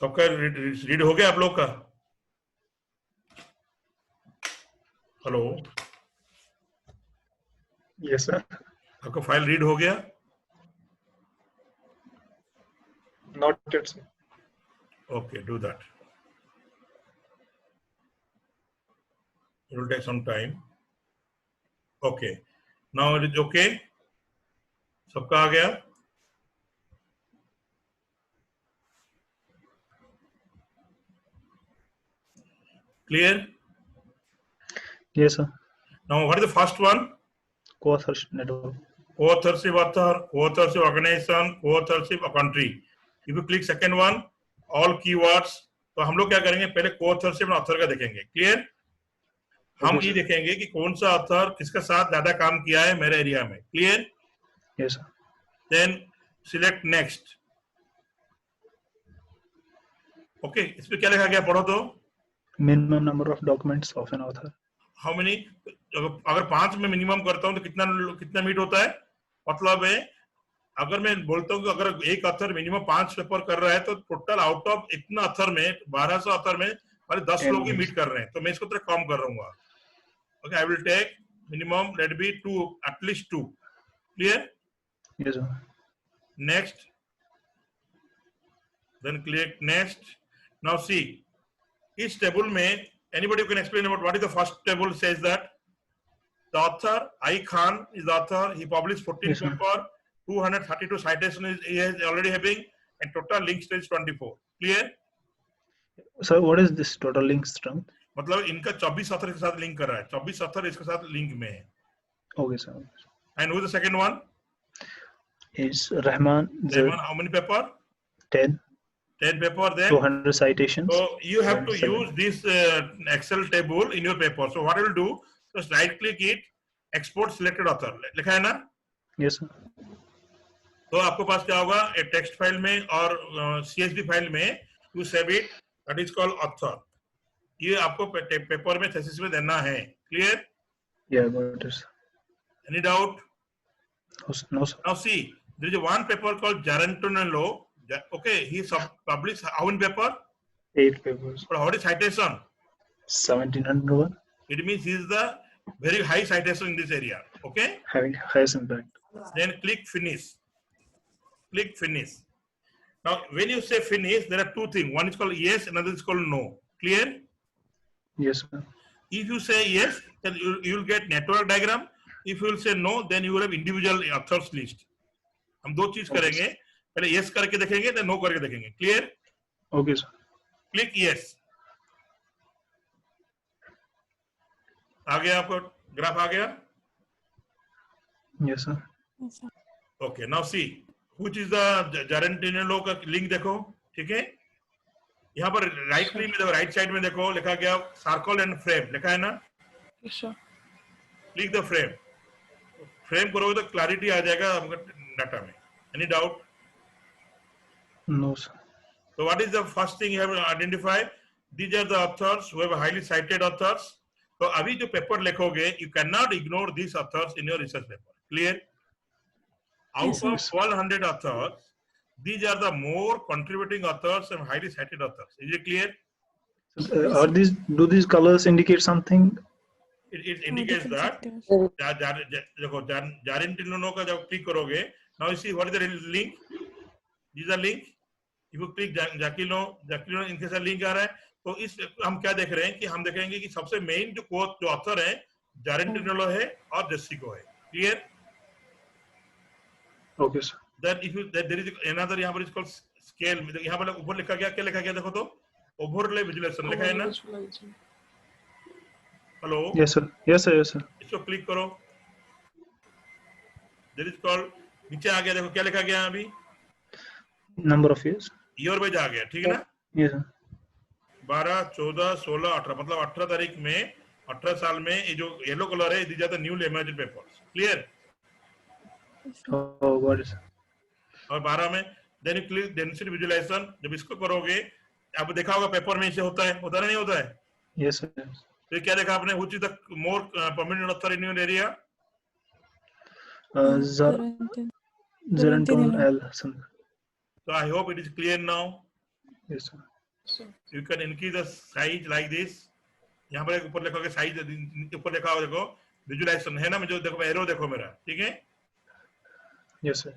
सबका read हो गया आप लोग का? Hello, Yes, sir. आपका file read हो गया? Not yet, sir. Okay, do that. It will take some time. Okay. Now it is okay. सबका आ गया? Clear? Yes, sir. Now what is the first one? Co-authorship network. Co-authorship author, co-authorship organization, co-authorship a country. If you click second one, all keywords. तो हम लोग क्या करेंगे? पहले co-authorship author का देखेंगे. Clear? हम ये देखेंगे कि कौन सा ऑथर किसके साथ ज्यादा काम किया है मेरे एरिया में. Clear? Yes, sir. Then select next. Okay, इस पे क्या लिखा गया पढ़ो तो. Minimum number of documents of an author. How many? अगर 5 में मिनिमम करता हूं तो कितना मीट होता है? मतलब है अगर मैं बोलता हूं कि अगर एक ऑथर मिनिमम 5 पेपर कर रहा है तो टोटल आउट ऑफ इतना ऑथर में 1200 ऑथर में हमारे 10 लोग ही मीट कर रहे हैं. तो मैं इसको थोड़ा कम कर रहूंगा. Okay, I will take minimum, let it be 2, at least 2. Clear? Yes, sir. Next. Then click next. Now see, each table may, anybody who can explain about what is the first table says that the author, I Khan is the author, he published 14 Yes, sir. paper, 232 citations he is already having, and total links is 24. Clear? Sir, what is this total links term? मतलब इनका 24 author के साथ link कर रहा है. 24 author इसके साथ link में है. Okay, sir. And who is the second one? Is Rahman. Rahman, how many paper? 10. 10 paper there. 200 citations. So you have to 7. use this Excel table in your paper. So what I will do, just right click it, export selected author. लिखा है ना? Yes, sir. तो आपको पास क्या होगा? एक text file में और CSV फाइल में you save it. That is called author. ये आपको पेपर में थीसिस में देना है. Clear? Yeah, got it. Any doubt? No, sir. Now see, there is one paper called Jarantonello. Okay, he published how many paper? 8 papers. But what is citation? 1701. It means he is the very high citation in this area. Okay? Having highest impact. Then click finish. Click finish. Now, when you say finish, there are two things. One is called yes, another is called no. Clear? Yes, sir. If you say yes, then you will get network diagram. If you will say no, then you will have individual authors list. हम दो चीज Okay, करेंगे, पहले yes करके देखेंगे, then no करके देखेंगे. Clear? Okay, sir. Click yes. आ गया आपको ग्राफ आ गया? Yes, sir. Yes, sir. Okay, now see, which is the Jarentino का लिंक देखो, ठीक है? यहाँ पर राइट में देखो, राइट साइड में देखो, लिखा गया सर्कल एंड फ्रेम, लिखा है ना? Yes, sir. Click the frame. Frame करोगे तो क्लैरिटी आ जाएगा आपका डाटा में. Any doubt? No, sir. So what is the first thing you have to identify? These are the authors who have highly cited authors. तो अभी जो paper लिखोगे, you cannot ignore these authors in your research paper. Clear? Out Yes, sir. of 1200 authors, these are the more contributing authors and highly cited authors. Is it clear? Do these colors indicate something? It indicates different that sectors. देखो Jarentino का जब click करोगे, now you see what is the link? These are link. If you click Jacqueline इनके साथ link आ रहा है, तो इस हम क्या देख रहे हैं कि हम देखेंगे कि सबसे मेन जो ऑथर है Jarentino है और जेसिको है. Clear? Okay, sir. Then if you there is another यहाँ पर इसको scale यहाँ पर ऊपर लिखा गया, क्या लिखा गया देखो तो overlay visualization लिखा है ना? Hello? Yes, sir. Yes, sir. Yes, sir. इसको क्लिक करो. There is called नीचे आ गया, देखो क्या लिखा गया अभी? Number of years. Year wise आ गया, ठीक है ना? Yes, sir. 12, 14, 16, 18 मतलब 18 तारीख में 18 साल में ये जो येलो कलर है, these are the newly emerged papers. Clear? Oh, got it, sir. और 12 में then you click density visualization. जब इसको करोगे, आप देखा होगा पेपर में इसे होता है ना, नहीं होता है? Yes, sir. तो ये क्या देखा आपने? Which is the more prominent author in your area? Zarentino. Zarentino L. Something. So I hope it is clear now. Yes, sir. You can increase the size like this. यहाँ पर ऊपर लिखोगे size, ऊपर लिखा होगा देखो विजुलाइजेशन है ना, मुझे देखो एरो देखो मेरा, ठीक है? Yes, sir.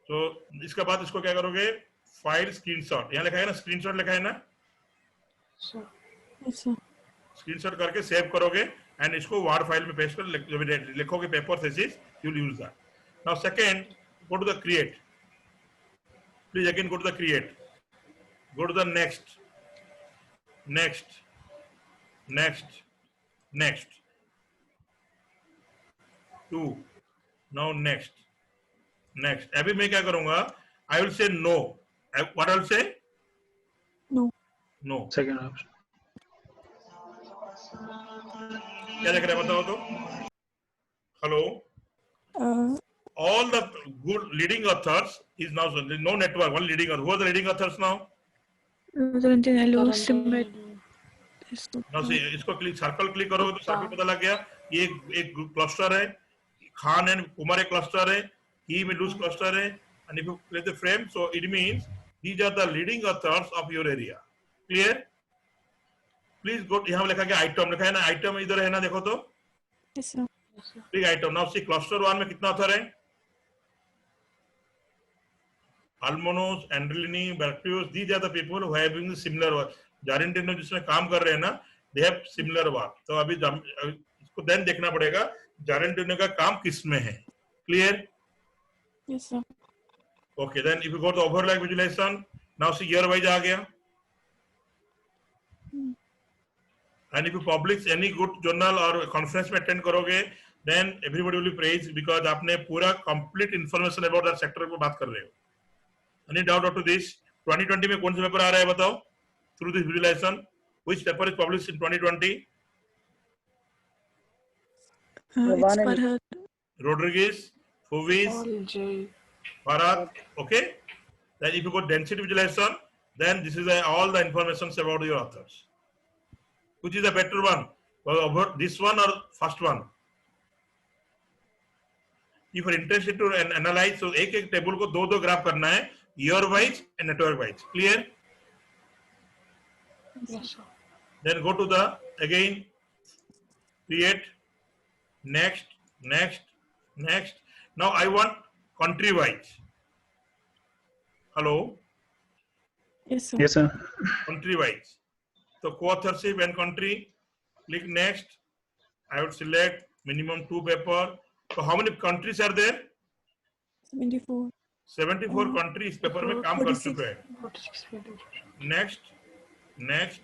तो इसके बाद इसको क्या करोगे? फाइल स्क्रीनशॉट, यहाँ लिखा है ना, स्क्रीनशॉट लिखा है ना? Yes, sir. स्क्रीनशॉट करके सेव करोगे एंड इसको वर्ड फाइल में पेस्ट कर लिखोगे paper thesis, you will use that. Now second, go to the create. Please again go to the create. Go to the next, next, next, next. 2. Now next, next. अभी मैं क्या करूँगा? I will say no. What I will say? No. No. Second option. क्या देख रहे हैं बताओ तो? Hello. All the good leading authors is now no network. One leading author. Who are the leading authors now? Zarentino, Simbet. Now see, इसको click circle click करोगे तो circle पता लग गया. ये एक क्लस्टर है, खान एंड कुमार एक क्लस्टर है, ही मिडूस क्लस्टर है, and if you click the frame, so it means these are the leading authors of your area. Clear? Please go. यहाँ लिखा गया आइटम, लिखा है ना आइटम, इधर है ना, देखो तो. Yes, sir. Big item. Now see, cluster 1 में कितना author है? Almonos, Andrelini, Bertius, these are the people who have been similar work. Jarentino जिसमें काम कर रहे हैं ना, they have similar work. तो अभी इसको then देखना पड़ेगा Jarentino का काम किसमें है. Clear? Yes, sir. Okay, then if you go to overlay visualization, now see year wise आ गया. And if you publish any good journal or conference में attend करोगे, then everybody will be praised because आपने पूरा complete information about that sector को बात कर रहे हो. Any doubt to this? 2020 में कौन सा पेपर आ रहा है बताओ? Through this visualization, which paper is published in 2020? It's Farhad. Rodriguez, Fouvis, Farhad. Okay. Then if you go density visualization, then this is all the information about your authors. Which is the better one? Well, this one or first one? If you are interested to analyze, so एक table को दो graph करना है, year wise and network wise. Clear? Yes, sir. Then go to the again create, next, next, next. Now I want country wise. Hello. Yes, sir. Yes, sir. Country wise. So co-authorship and country. Click next. I would select minimum 2 paper. So how many countries are there? 74. 74 countries paper में काम कर 46. चुके हैं. Next.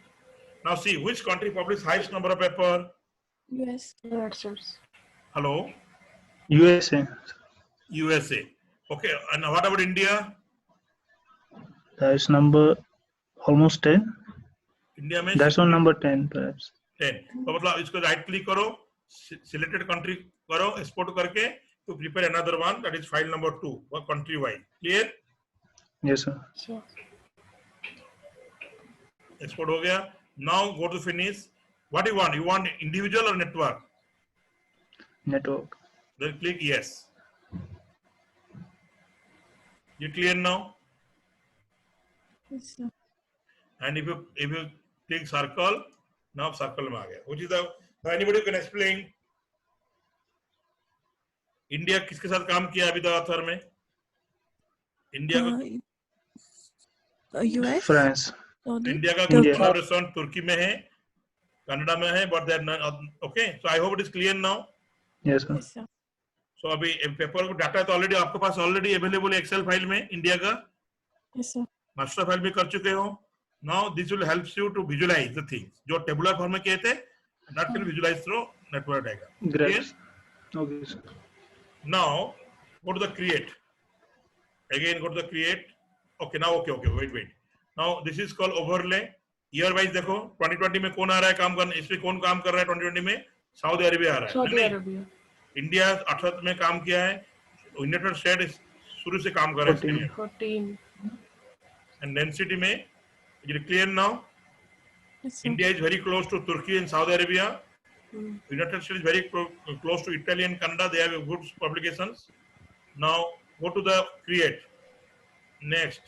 Now see which country publish highest number of paper. US. Hello. USA. USA. Okay. And what about India? That's number almost 10. India में That's on number 10, perhaps. 10. तो मतलब इसको right click करो, सिलेक्टेड कंट्री करो, export करके to prepare another one, that is file number 2 for country wise. Clear? Yes, sir. Export हो गया. Now go to finish. What do you want? You want individual or network? Network. Then click yes. You clear now? Yes, sir. And if you click circle, now circle में आ गया. Which is the anybody who can explain? India किसके साथ काम किया अभी तक author में? India को US. France. Saudi. इंडिया का Turkey. कोलैबोरेशन तुर्की में है, कनाडा में है, but they're not okay. So I hope it is clear now. Yes, sir. Yes, sir. So अभी पेपर को डाटा तो ऑलरेडी आपके पास ऑलरेडी अवेलेबल है एक्सेल फाइल में इंडिया का, Yes, sir. मास्टर फाइल भी कर चुके हो. Now this will help you to visualize the things जो टेबुलर फॉर्म में किए थे, that will visualize through network diagram. Great. Okay, sir. Now go to the create. Again go to the create. Okay, now okay. Wait. Now this is called overlay. Year wise देखो 2020 में कौन आ रहा है काम करने, इसमें कौन काम कर रहा है 2020 में? सऊदी अरेबिया आ रहा है. Saudi Arabia. इंडिया 18 में काम किया है. यूनाइटेड स्टेट शुरू से काम कर रहा है. 14. And density में is it clear now? Yes, sir. India is very close to Turkey and Saudi Arabia. United States is very close to Italy and Canada. They have good publications. Now go to the create. Next.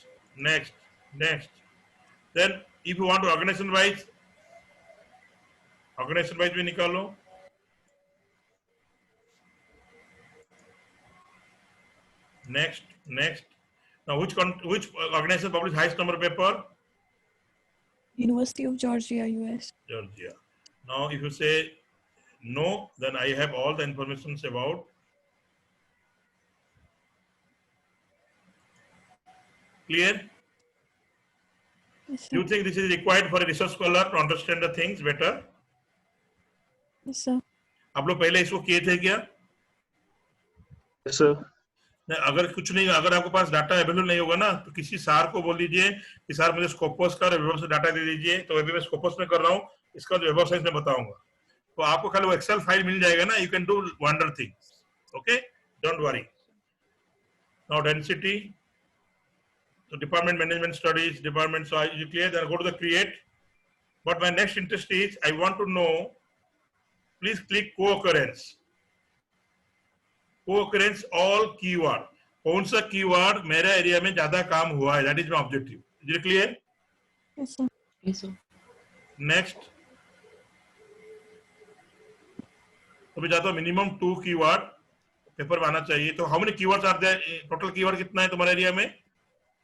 Then if you want to organization wise भी निकालो. Next. Now which organization publish highest number of paper? University of Georgia, US. Georgia. Now if you say no, then I have all the information about. Clear? Yes, sir. Do you think this is required for a research scholar to understand the things better? Yes, sir. आप लोग पहले इसको किए थे क्या? Yes, sir. नहीं, अगर कुछ नहीं, अगर आपके पास डाटा अवेलेबल नहीं होगा ना, तो किसी सार को बोल दीजिए कि सर मुझे स्कोपस का वेब से डाटा दे दीजिए. तो अभी मैं स्कोपस में कर रहा हूँ, इसका जो वेब साइंस में बताऊंगा. तो आपको खाली वो एक्सेल फाइल मिल जाएगा ना. You can do wonder things. Okay, don't worry. Now density. So department management studies, department, so you clear, then go to the create. But my next interest is, I want to know, please click co-occurrence. Co-occurrence all keyword. कौन सा keyword मेरे area में ज्यादा काम हुआ है, that is my objective. Is it clear? Yes, sir. Next. तो मैं चाहता हूँ minimum 2 कीवर्ड पेपर में आना चाहिए. तो how many keywords are there? Total keyword कितना है तुम्हारे एरिया में?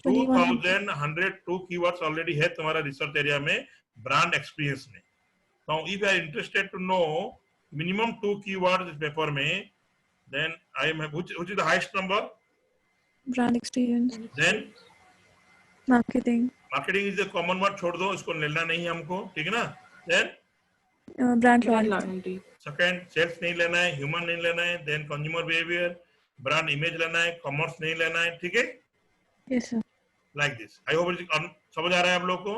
2102 keywords already है तुम्हारा रिसर्च एरिया में ब्रांड एक्सपीरियंस में. Now if you are interested to know minimum 2 keywords इस पेपर में, then I am which is the highest number? Brand experience. Then Marketing. marketing is the common word, छोड़ दो, इसको लेना नहीं है हमको, ठीक है ना? Then Brand loyalty. second, sales नहीं लेना है, human नहीं लेना है, then consumer behavior, brand image लेना है, commerce नहीं लेना है, ठीक है? Yes, sir. Like this. I hope समझ आ रहा है आप लोग को?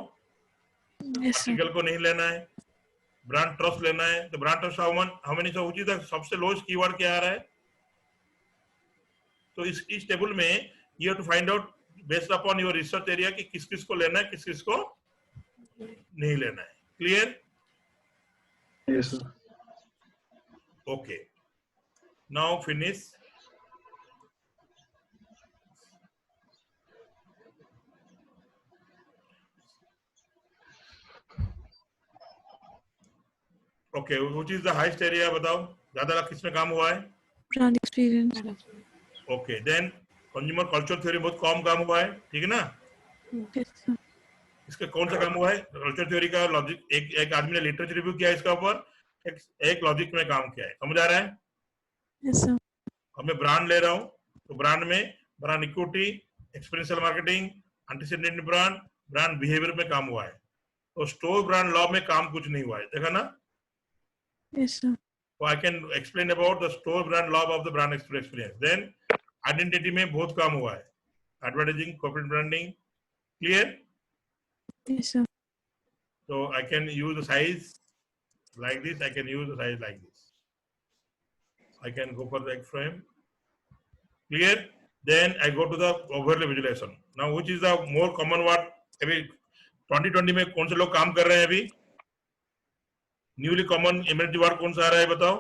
Yes, sir. आर्टिकल को नहीं लेना है, ब्रांड ट्रस्ट लेना है. तो ब्रांड ट्रस्ट हाउ मेनी सबसे लोएस्ट कीवर्ड क्या आ रहा है? तो इस टेबल में you have to find out based upon your research area कि किस किस को लेना है, किस किस को नहीं लेना है. Clear? Yes, sir. Okay, now finish. Okay, which is the highest area बताओ, ज्यादा किसमें काम हुआ है? Brand experience. Okay, then consumer culture theory बहुत कम काम हुआ है, ठीक है ना? Yes, sir. इसका कौन सा काम हुआ है? कल्चर थ्योरी का लॉजिक, एक आदमी ने लिटरेचर रिव्यू किया इसका ऊपर, एक लॉजिक में काम किया है, समझ आ रहा है? Yes, sir. अब मैं ब्रांड ले रहा हूँ, तो ब्रांड में brand equity, experiential marketing, antecedent brand, brand behaviour में काम हुआ है। तो स्टोर ब्रांड लॉ में काम कुछ नहीं हुआ है, देखा ना? Yes, sir. So I can explain about the store brand law of the brand experience. Then identity में बहुत काम हुआ है, advertising, corporate branding, clear? Yes, sir. So I can use the size like this. I can use the size like this. I can go for the X frame. Clear? Then I go to the overlay visualization. Now, which is the more common word? अभी 2020 में कौन से लोग काम कर रहे हैं अभी? Newly common emerging word कौन सा आ रहा है बताओ?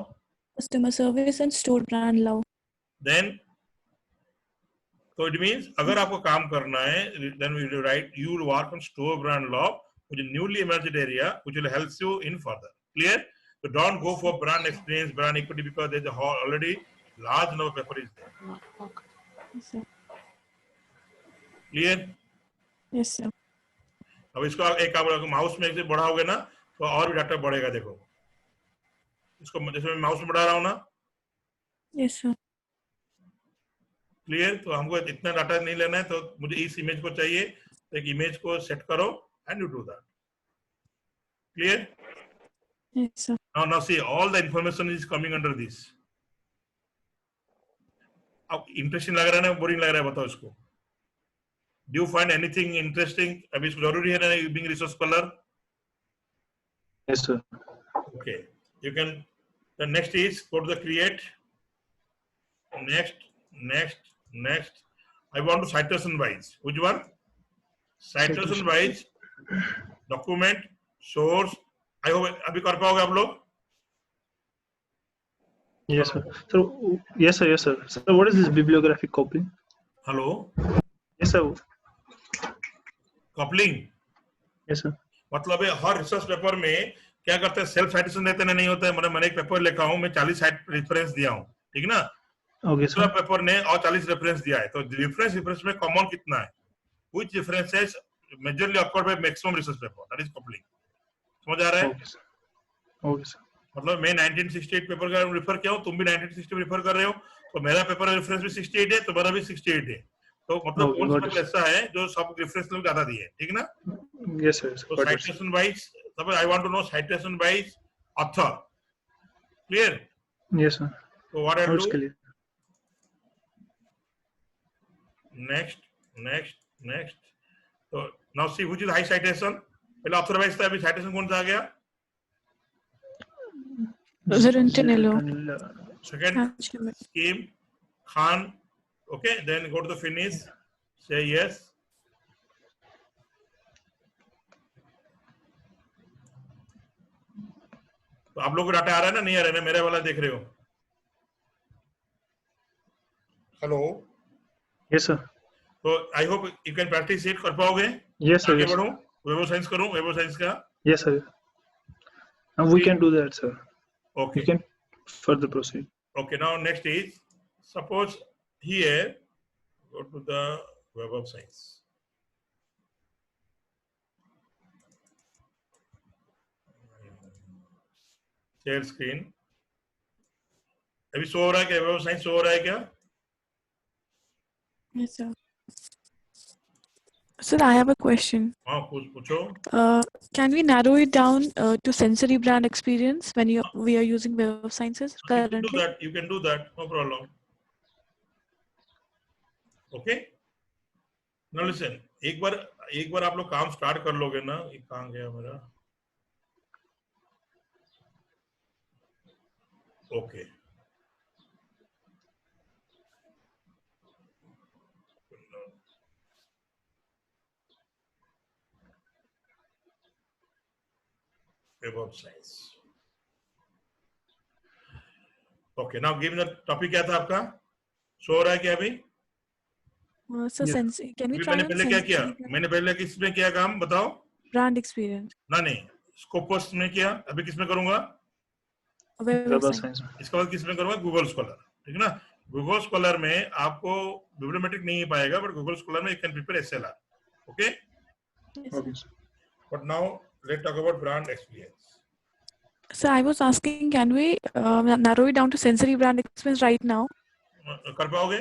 Customer service and store brand law. Then, so it means अगर आपको काम करना है, then we will write you will work on store brand law, which is newly emerged area, which will help you in further. Clear? So don't go for brand experience, brand equity because there's a already large number of paper is there. Yes, sir. Clear? Yes, sir. अब इसको एक आप mouse में से बढ़ाओगे ना तो और भी डाटा बढ़ेगा, देखो इसको जैसे मैं माउस में बढ़ा रहा हूँ ना। Yes, sir. क्लियर? तो हमको इतना डाटा नहीं लेना है, तो मुझे इस इमेज को चाहिए, तो एक इमेज को सेट करो and you do that. Clear? Yes, sir. Now see, all the information is coming under this. अब इंटरेस्टिंग लग रहा है ना, बोरिंग लग रहा है, बताओ इसको। Do you find anything interesting? अभी इसको जरूरी है ना being resource scholar? Yes, sir. Okay, you can. The next is go to the create. Next. I want to citation wise. Which one? Citation wise. Document, source. I hope अभी कर पाओगे आप लोग? Yes, sir. So, yes, sir. So, what is this bibliographic coupling? Hello. Yes, sir. Coupling. Yes, sir. मतलब है हर research paper में क्या करते हैं, सेल्फ साइटेशन देते नहीं होता है। मैंने एक पेपर लिखा हूँ, मैं 40 साइट रेफरेंस दिया हूँ, ठीक ना? Okay, दूसरा sir. पेपर ने और 40 रेफरेंस दिया है, तो रेफरेंस में कॉमन कितना है? Which differences majorly occur by maximum research paper, that is coupling. समझ आ रहा है? Okay, sir. Okay, sir. मतलब मैं 1968 पेपर का रेफर किया हूँ, तुम भी 1960 रेफर कर रहे हो, तो मेरा पेपर रेफरेंस भी 68 है, तुम्हारा भी 68 है। तो मतलब Okay, कौन सा got पेपर ऐसा है जो सब रेफरेंस लोग ज्यादा दिए, ठीक ना? Yes, sir. तो Got it, sir. citation wise, suppose I want to know citation wise author. Clear? Yes, sir. So what Now I'll it's do? clear. Next. So now see which is high citation. पहले author wise था, अभी citation कौन सा आ गया? Zerentinello. Second scheme, Khan. Okay, then go to the finish. Say yes. तो आप लोग को डाटा आ रहा है ना, नहीं आ रहा है ना? मेरे वाला देख रहे हो? हेलो। Yes, sir. तो I hope you can practice it, कर पाओगे? Yes, sir. आगे Yes, sir. बढ़ूं, वेब साइंस करूं, वेब साइंस का? Yes, sir. And we can do that, sir. Okay. You can further proceed. Okay, now next is, suppose here, go to the Web of Science. Share screen. अभी show हो रहा है क्या? Web of science show हो रहा है क्या? Yes, sir. Sir, I have a question. हाँ, पूछो। Can we narrow it down to sensory brand experience when we are using Web of Sciences currently? You can do that, no problem. Okay? Now listen, एक बार आप लोग काम start कर लोगे ना, ये कहाँ गया मेरा? Okay. Web of Science. Okay, now given the topic क्या था आपका? शो हो रहा है क्या अभी? So, can we try मैंने on पहले क्या किया? sensory मैंने पहले किसमें किया काम बताओ? brand experience? नहीं, स्कोपस में किया। अभी किसमें करूंगा? Web Web of of Science. Science. इसके बाद किसमें करूंगा? गूगल स्कॉलर, ठीक है ना? गूगल स्कॉलर में आपको बिब्लियोमेट्रिक नहीं पाएगा, बट गूगल स्कॉलर में you can prepare SLR. Okay? Yes, Okay. sir. But now let's talk about brand experience. So I was asking, can we narrow it down to sensory brand experience right now? कर पाओगे?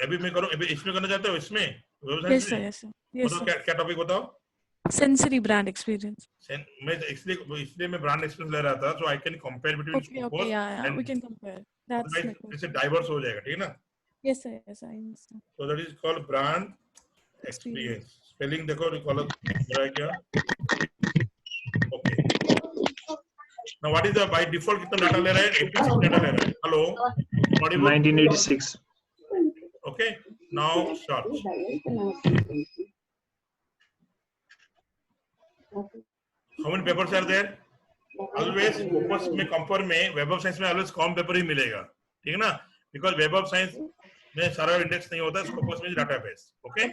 अभी मैं करूं, अभी इसमें करना चाहते हो? इसमें Yes, sir. Yes, sir. Yes, बताओ sir. क्या टॉपिक बताओ? Sensory brand experience. मैं इसलिए मैं ब्रांड एक्सपीरियंस ले रहा था, so I can compare between Okay, Scopus okay, yeah, and we can compare. That's my otherwise question. इससे डाइवर्स हो जाएगा, ठीक है ना? Yes, sir. Yes, I understand. So that is called brand experience. Spelling देखो, recall हो रहा है क्या? Okay. Now what is the by default कितना डाटा ले रहा है? 86 डाटा ले रहा है. Hello. Audible? 1986. Okay. Now search. How many papers are there? Always Scopus में कंपेयर में वेब ऑफ साइंस में always कॉम पेपर ही मिलेगा, ठीक है ना? Because वेब ऑफ साइंस में सारा इंडेक्स नहीं होता, Scopus में database. Okay?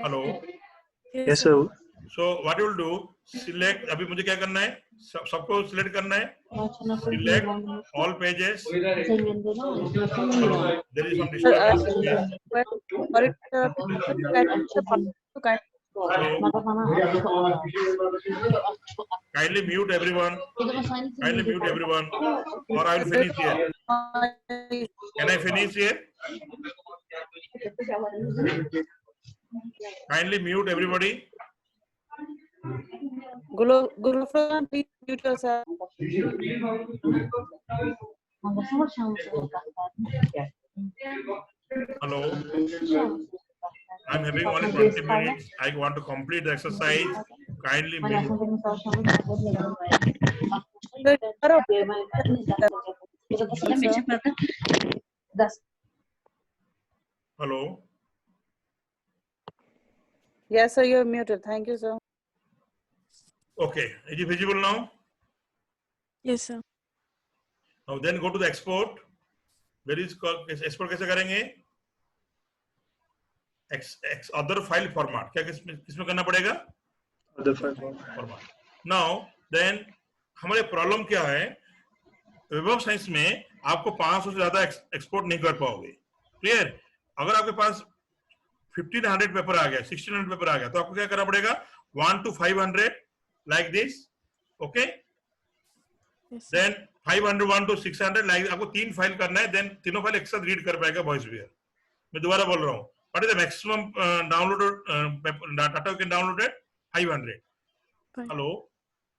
Hello. Yes, sir. So what you will do? Select. अभी मुझे क्या करना है? सबको select करना है. Select all pages. There is some disturbance. Kindly mute everyone. Kindly mute everyone. Or I will finish here. Can I finish here? Kindly mute everybody. Guru, please mute yourself. Hello. I'm having only 20 minutes. I want to complete the exercise. Kindly mute. Hello. Yes, sir, you're muted. Thank you, sir. Okay. Is it visible now? Yes, sir. Now then go to the export. Where is export कैसे करेंगे? Other file format. क्या किसमें करना पड़ेगा? Other file format. Now then हमारे problem क्या है? Web of science में आपको 500 से ज्यादा एक्सपोर्ट नहीं कर पाओगे. क्लियर? अगर आपके पास 1500 पेपर आ गया, 1600 पेपर आ गया, तो आपको क्या करना पड़ेगा? 1 to 500 like this. Okay? Yes, sir. Then 501 to 600 like आपको 3 फाइल करना है. Then तीनों फाइल एक साथ रीड कर पाएगा वॉइस वेयर. मैं दोबारा बोल रहा हूँ. What is the maximum data you can download it? 500. Fine. Hello.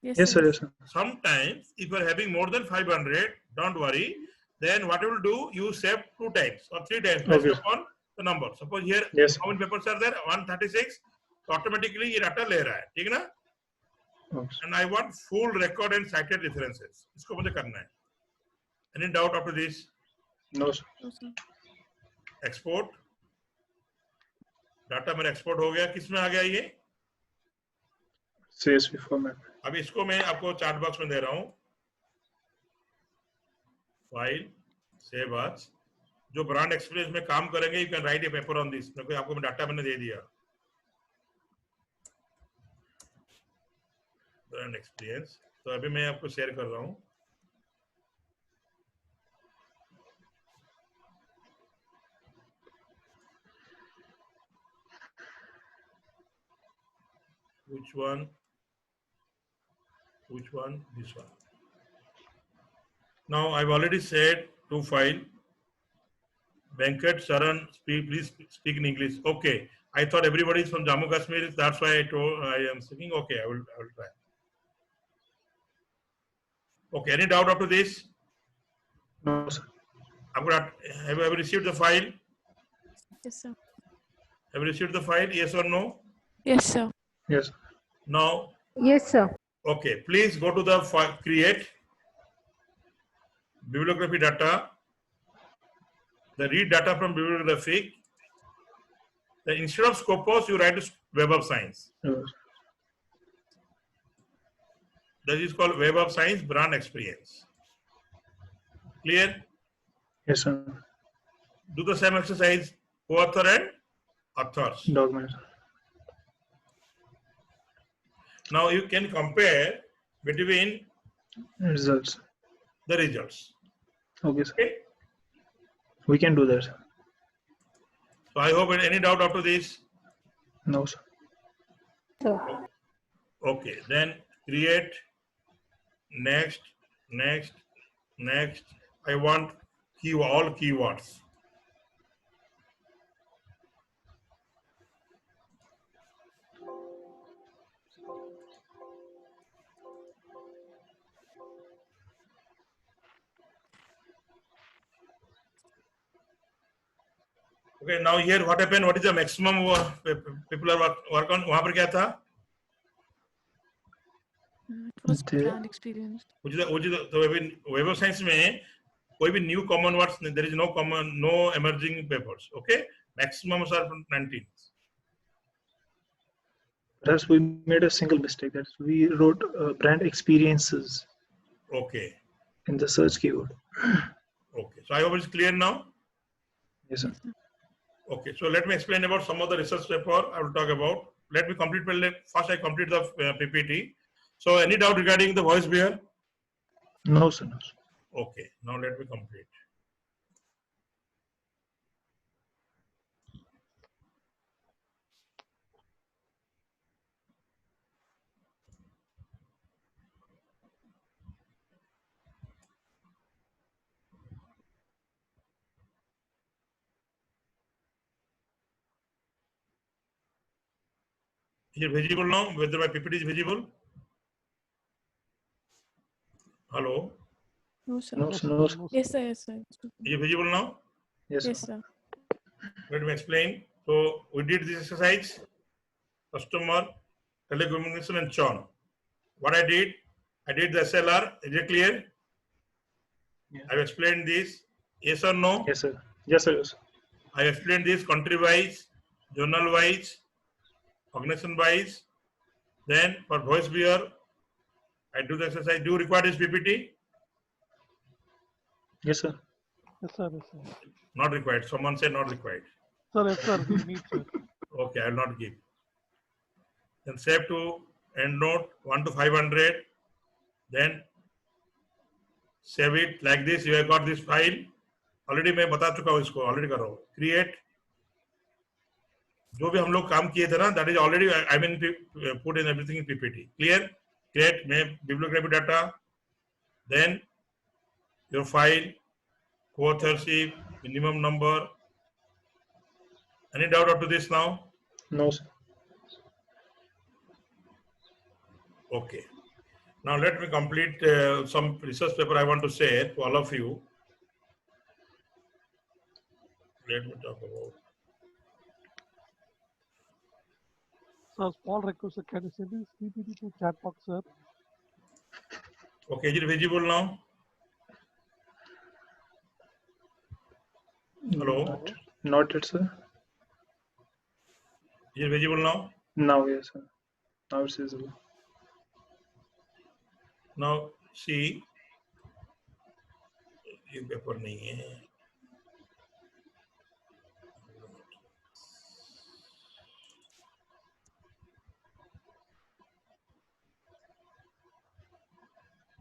Yes, sir. Yes, sir. Sometimes if you are having more than 500, don't worry. Then what you will do? You save 2 times or 3 times based Okay. upon the number. Suppose here Yes. how many papers are there? 136. So automatically ये data ले रहा है, ठीक है ना? Okay. And I want full record and cited references. इसको मुझे करना है. Any doubt after this? No, sir. No, sir. Export. Data मेरा एक्सपोर्ट हो गया. किस में आ गया ये? CSV format. अभी इसको मैं आपको चार्ट बॉक्स में दे रहा हूँ. File save as. जो ब्रांड एक्सपीरियंस में काम करेंगे, you can write a paper on this. मैं आपको डाटा मैंने दे दिया. Brand experience. तो अभी मैं आपको शेयर कर रहा हूँ. Which one? Which one? This one. Now I've already said to file. Venkat Sharan, please speak in English. Okay. I thought everybody is from Jammu Kashmir. That's why I am speaking. Okay, I will try. Okay. Any doubt up to this? No, sir. Have you received the file? Yes, sir. Have you received the file? Yes or no? Yes, sir. Yes. Now, Yes, sir. okay. Please go to the file, create bibliography data. The read data from bibliographic. Then instead of Scopus, you write Web of Science. Yes. That is called Web of Science Brand Experience. Clear? Yes, sir. Do the same exercise, co-author and authors. Document. Now you can compare between Results. the results. Okay, sir. Okay. We can do that, sir. So I hope any doubt after this. No, sir. Okay. Then create next. I want all keywords. Okay, now here what happened? What is the maximum people are work on? वहाँ पर क्या था? It was The- brand experience. Which is the Web of Science में कोई भी new common words, there is no emerging papers. Okay, maximum are 19. Perhaps we made a single mistake. That we wrote brand experiences Okay, in the search keyword. okay. So I hope it's clear now. Yes, sir. Okay, so let me explain about some of the research paper I will talk about. Let me complete. First, I complete the PPT. So, any doubt regarding the voice bear? No, sir. No, sir. Okay, now let me complete. Is it visible now? Whether my PPT is visible? Hello? No, sir. No, sir. No, sir. Yes, sir. Yes, sir. Is it visible now? Yes, sir. Yes, sir. Let me explain. So we did this exercise, customer, telecommunication and churn. What I did the SLR. Is it clear? Yeah. I've explained this. Yes or no? Yes, sir. Yes, sir. Yes, sir. I explained this country wise, journal wise, organization wise. Then for voice beer, I do the exercise. Do you require this PPT? Yes, sir. Yes, sir. Yes, sir. Not required. Someone said not required. Sir, yes, sir. We need, sir. Okay, I will not give. Then save to end note 1 to 500. Then save it like this. You have got this file. Already मैं बता चुका हूँ इसको. Already करो. Create. जो भी हम लोग काम किए थे ना, that is already I mean put in everything in PPT. Clear? Create bibliography data. Then your file, co-authorship, minimum number. Any doubt up to this now? No, sir. Okay. Now let me complete some research paper I want to share to all of you. Let me talk about. Sir, small request, sir. Can you send this PPT to chat box, sir? Okay, is it visible now? Hello? Not yet, sir. Is it visible now? Now, yes, sir. Now it's visible. Now see. ये paper नहीं है.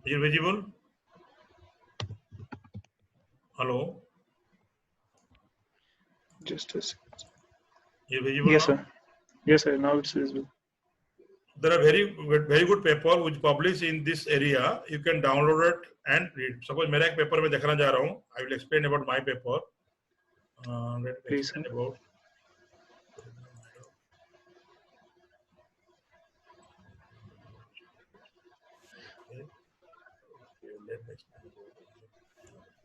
Is it visible? Hello? Just a second. Is it visible Yes, now? sir. Yes, sir. Now it's visible. There are very good paper which published in this area. You can download it and read. Suppose मेरा एक paper में देखना जा रहा हूँ. I will explain about my paper. Let me Please, explain sir. about. Okay. Let me explain about.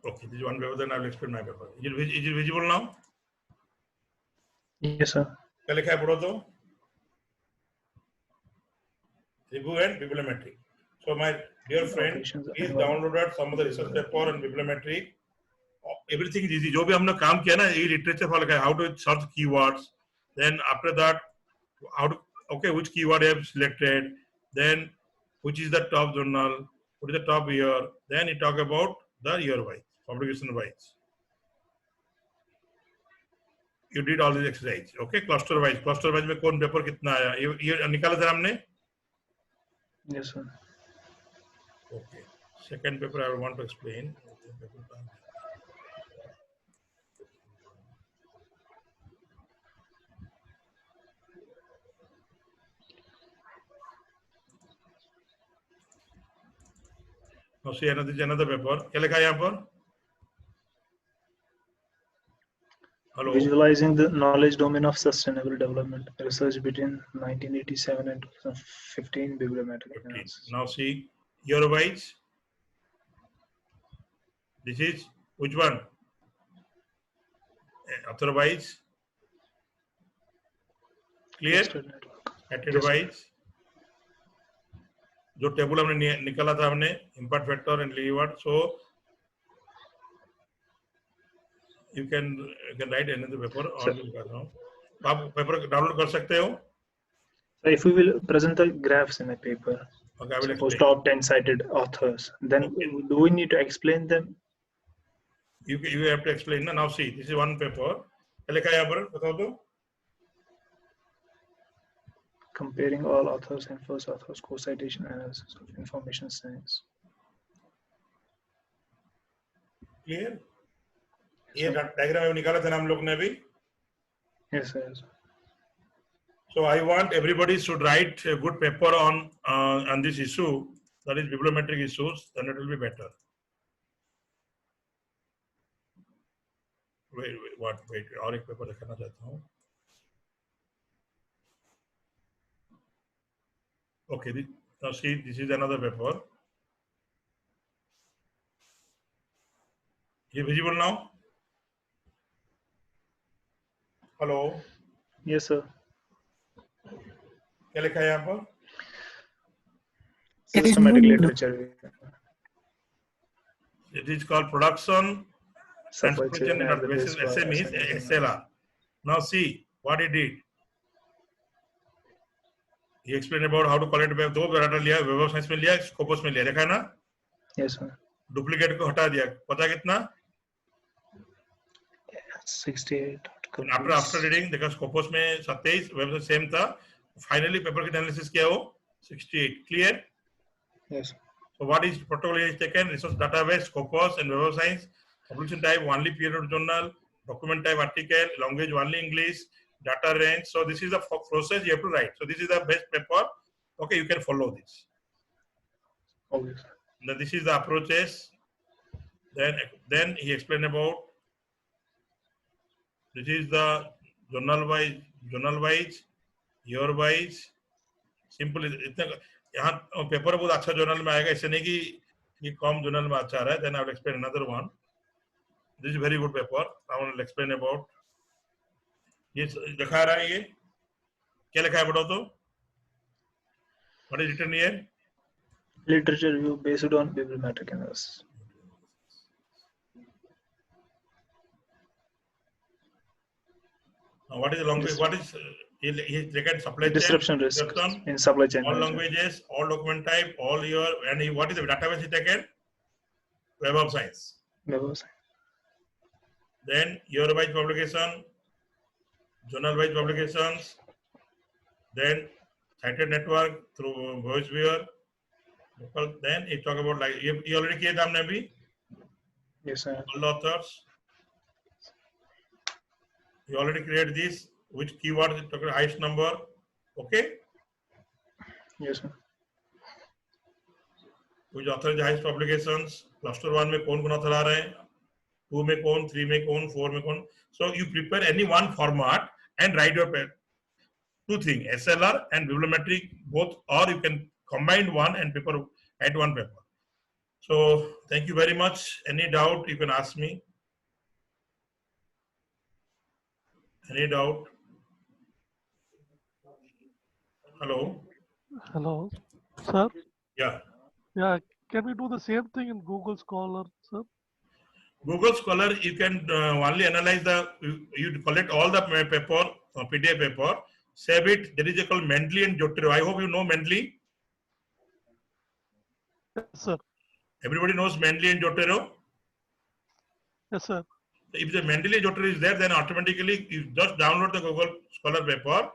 Okay, this is one paper. Then I will explain my paper. Is it visible now? Yes, sir. क्या लिखा है पढ़ो तो? Tribu and bibliometry. So my dear friend, Operations please environment. download some of the research paper and bibliometry. Everything is easy. जो भी हमने काम किया ना, ये literature फॉलो किया. How to search keywords. Then after that, how to which keyword you have selected. Then which is the top journal, what is the top year. Then you talk about the year wise, publication wise. You did all this exercise. Okay, cluster wise. Cluster wise में कौन paper कितना आया? ये निकाला था हमने. Yes, sir. Okay. Second paper I want to explain. Now see another paper. क्या लिखा है यहाँ पर? Hello. Visualizing the knowledge domain of sustainable development. Research between 1987 and 2015. Bibliometric 15. analysis. Now see year wise. This is which one? Author wise. Clear? Clustered network. Attitude wise. जो table हमने निकाला था हमने impact factor and leeward. So you can write another paper on this. आप paper download कर सकते हो. So if we will present the graphs in a paper, Okay, I will suppose explain. top 10 cited authors, then do we need to explain them? You have to explain. Now see, this is one paper. क्या लिखा है यहाँ पर? बताओ तो. Comparing all authors and first authors, co-citation analysis of information science. Clear? ये diagram निकाला था ना हम लोग ने अभी. Yes, sir. So I want everybody should write a good paper on this issue, that is bibliometric issues, then it will be better. Wait, और एक पेपर दिखाना चाहता हूँ. Okay, now see, this is another paper. Is it visible now? Hello. Yes, sir. क्या लिखा है यहाँ पर? Systematic literature. It is called production and Supply supervision chain in and the basis best SM is SLR. Now see what he did. He explained about how to collect web. दो data लिया, web of science में लिया, Scopus में लिया, देखा है ना? Yes, sir. Duplicate को हटा दिया. पता कितना? 68 After reading, देखा स्कोपस में 27, वेब से सेम था. Finally पेपर की एनालिसिस किया हो 68. Clear? Yes. So what is protocol is taken? Resource database, Scopus and Web of Science. Publication type only peer-reviewed journal. Document type article. Language only English. Data range. So this is the process you have to write. So this is the best paper. Okay, you can follow this. Okay, sir. Then this is the approaches. Then he explained about. This is the journal wise, year wise. Simple. यहाँ paper बहुत अच्छा journal में आएगा, ऐसे नहीं कि ये कम journal में अच्छा आ रहा है. Then I will explain another one. This is very good paper. I will explain about. ये दिखा रहा है, ये क्या लिखा है बताओ तो. What is written here? Literature review based on bibliometric analysis. Now, what is the language? What is he taken supply chain? Disruption risk in supply chain. All management. languages, all document type, all year, and what is the database he taken? Web of Science. Web of Science. Then year-wise publication, journal-wise publications, then cited network through VoiceViewer. Then he talk about like you already kiya tha humne abhi. Yes, sir. All authors. You already create this. Which keyword is the highest number? Okay. Yes, sir. Which author is the highest publications? Cluster 1 में कौन author आ रहे हैं? 2 में कौन, 3 में कौन, 4 में कौन? So you prepare any one format and write your paper. Two things, SLR and bibliometric both, or you can combine one and paper at one paper. So thank you very much. Any doubt you can ask me. Any doubt? Hello. Hello, sir. Yeah. Yeah, can we do the same thing in Google Scholar, sir? Google Scholar, you can only analyze you collect all the paper, PDF paper, save it. There is a called Mendeley and Jotaro. I hope you know Mendeley. Yes, sir. Everybody knows Mendeley and Jotaro. Yes, sir. If the Mendeley Jotaro is there, then automatically you just download the Google Scholar paper,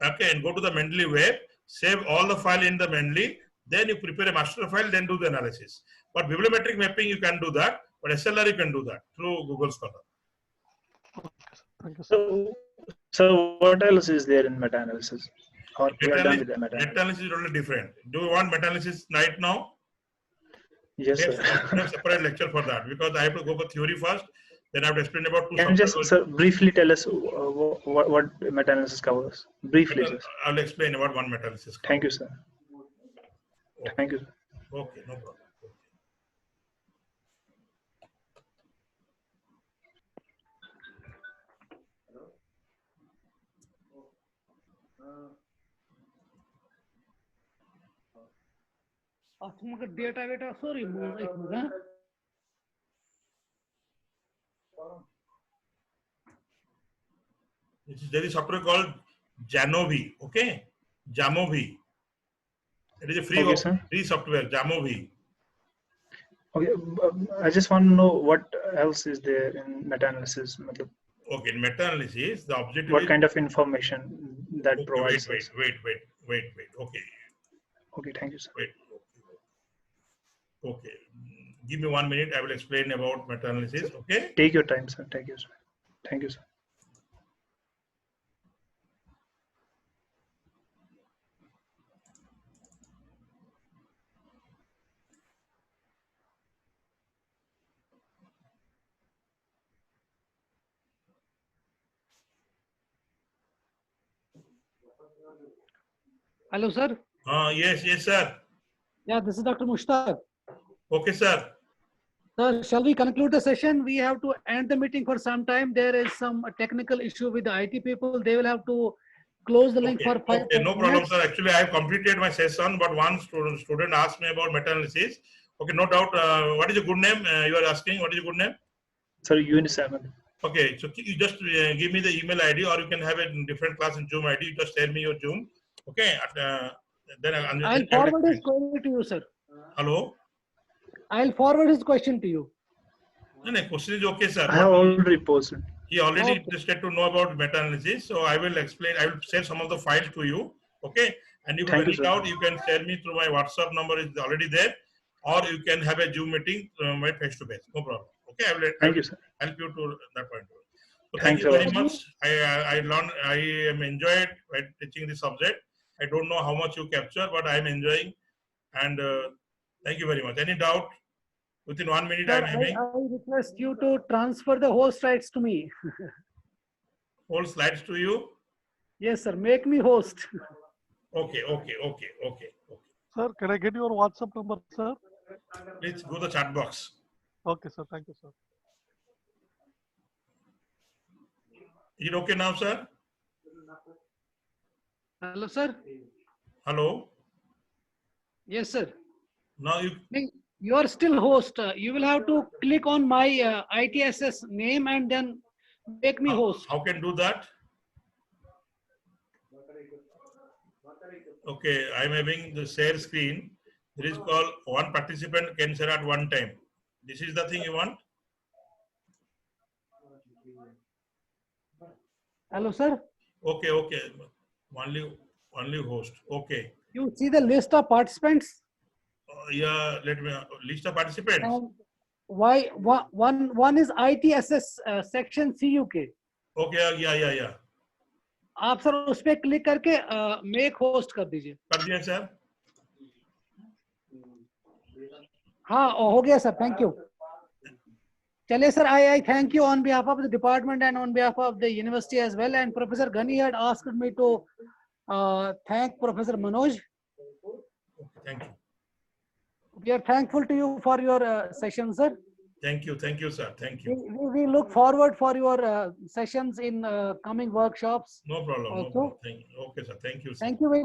okay, and go to the Mendeley web, save all the file in the Mendeley, then you prepare a master file, then do the analysis. But bibliometric mapping, you can do that, but SLR, you can do that through Google Scholar. Thank you, sir. So what else is there in meta-analysis? Or we are done with the meta-analysis? Meta-analysis is totally different. Do you want meta-analysis right now? Yes, Yes, sir. we have a separate lecture for that because I have to go for theory first. Then I have to explain about two Can you just, subjects. sir, briefly tell us what meta-analysis covers? Briefly, just. I'll explain about one meta-analysis. Thank you, sir. Thank you, sir. Okay, no problem. data sorry There is software called Janovi. Okay, Jamovi. It is a free software, Jamovi. Okay, I just want to know what else is there in meta-analysis. Okay, in meta-analysis, the objective what is, kind of information that provides us? Wait. Okay. Okay, thank you, sir. Wait. Okay. Give me 1 minute. I will explain about meta-analysis. Okay. Take your time, sir. Thank you, sir. Thank you, sir. hello sir. Yes, sir. Yeah, this is Dr. Mushtaq. Okay, sir. Sir, shall we conclude the session? We have to end the meeting for some time. There is some technical issue with the IT people. They will have to close the link for 5 Okay, no problem, minutes. sir. Actually, I have completed my session, but one student asked me about meta-analysis. Okay, no doubt. What is your good name? You are asking, what is your good name? Sir, Unisaman. Okay, so you just give me the email ID, or you can have a different class in Zoom ID. You just tell me your Zoom. Okay, then I'll forward his query to you, sir. Hello? I'll forward his question to you. No, question is okay, sir. I have already posted. He already interested to know about meta-analysis, so I will explain. I will share some of the files to you. Okay, and if you have any doubt, you can share me through my WhatsApp number is already there, or you can have a Zoom meeting face to face. No problem. Okay, I will help you to that point. So thank you very much. I learned. I am enjoyed by teaching this subject. I don't know how much you capture, but I am enjoying, and thank you very much. Any doubt? Within 1 minute, Sir, I am having. I request you to transfer the host rights to me. Whole slides to you. Yes, sir. Make me host. Okay. Sir, can I get your WhatsApp number, sir? Please go to the chat box. Okay, sir. Thank you, sir. Is it okay now, sir? Hello, sir. Hello. Yes, sir. Now you are still host. You will have to click on my ITSS name and then make me host. How can do that? Okay, I'm having the share screen. There is called one participant can share at one time. This is the thing you want? Hello, sir. Okay. Only host. Okay. You see the list of participants? Yeah, let me list of participants. Why one is ITSS section CUK. Okay, yeah. आप sir उस पे click करके make host कर दीजिए. कर दिया sir. हाँ हो गया सर. Thank you. चलिए sir, I thank you on behalf of the department and on behalf of the university as well. And Professor Ghani had asked me to thank Professor Manoj. Thank you. We are thankful to you for your session, sir. Thank you, sir. Thank you. We look forward for your sessions in coming workshops. No problem. Also. No problem. Okay, sir. Thank you, sir. Thank you very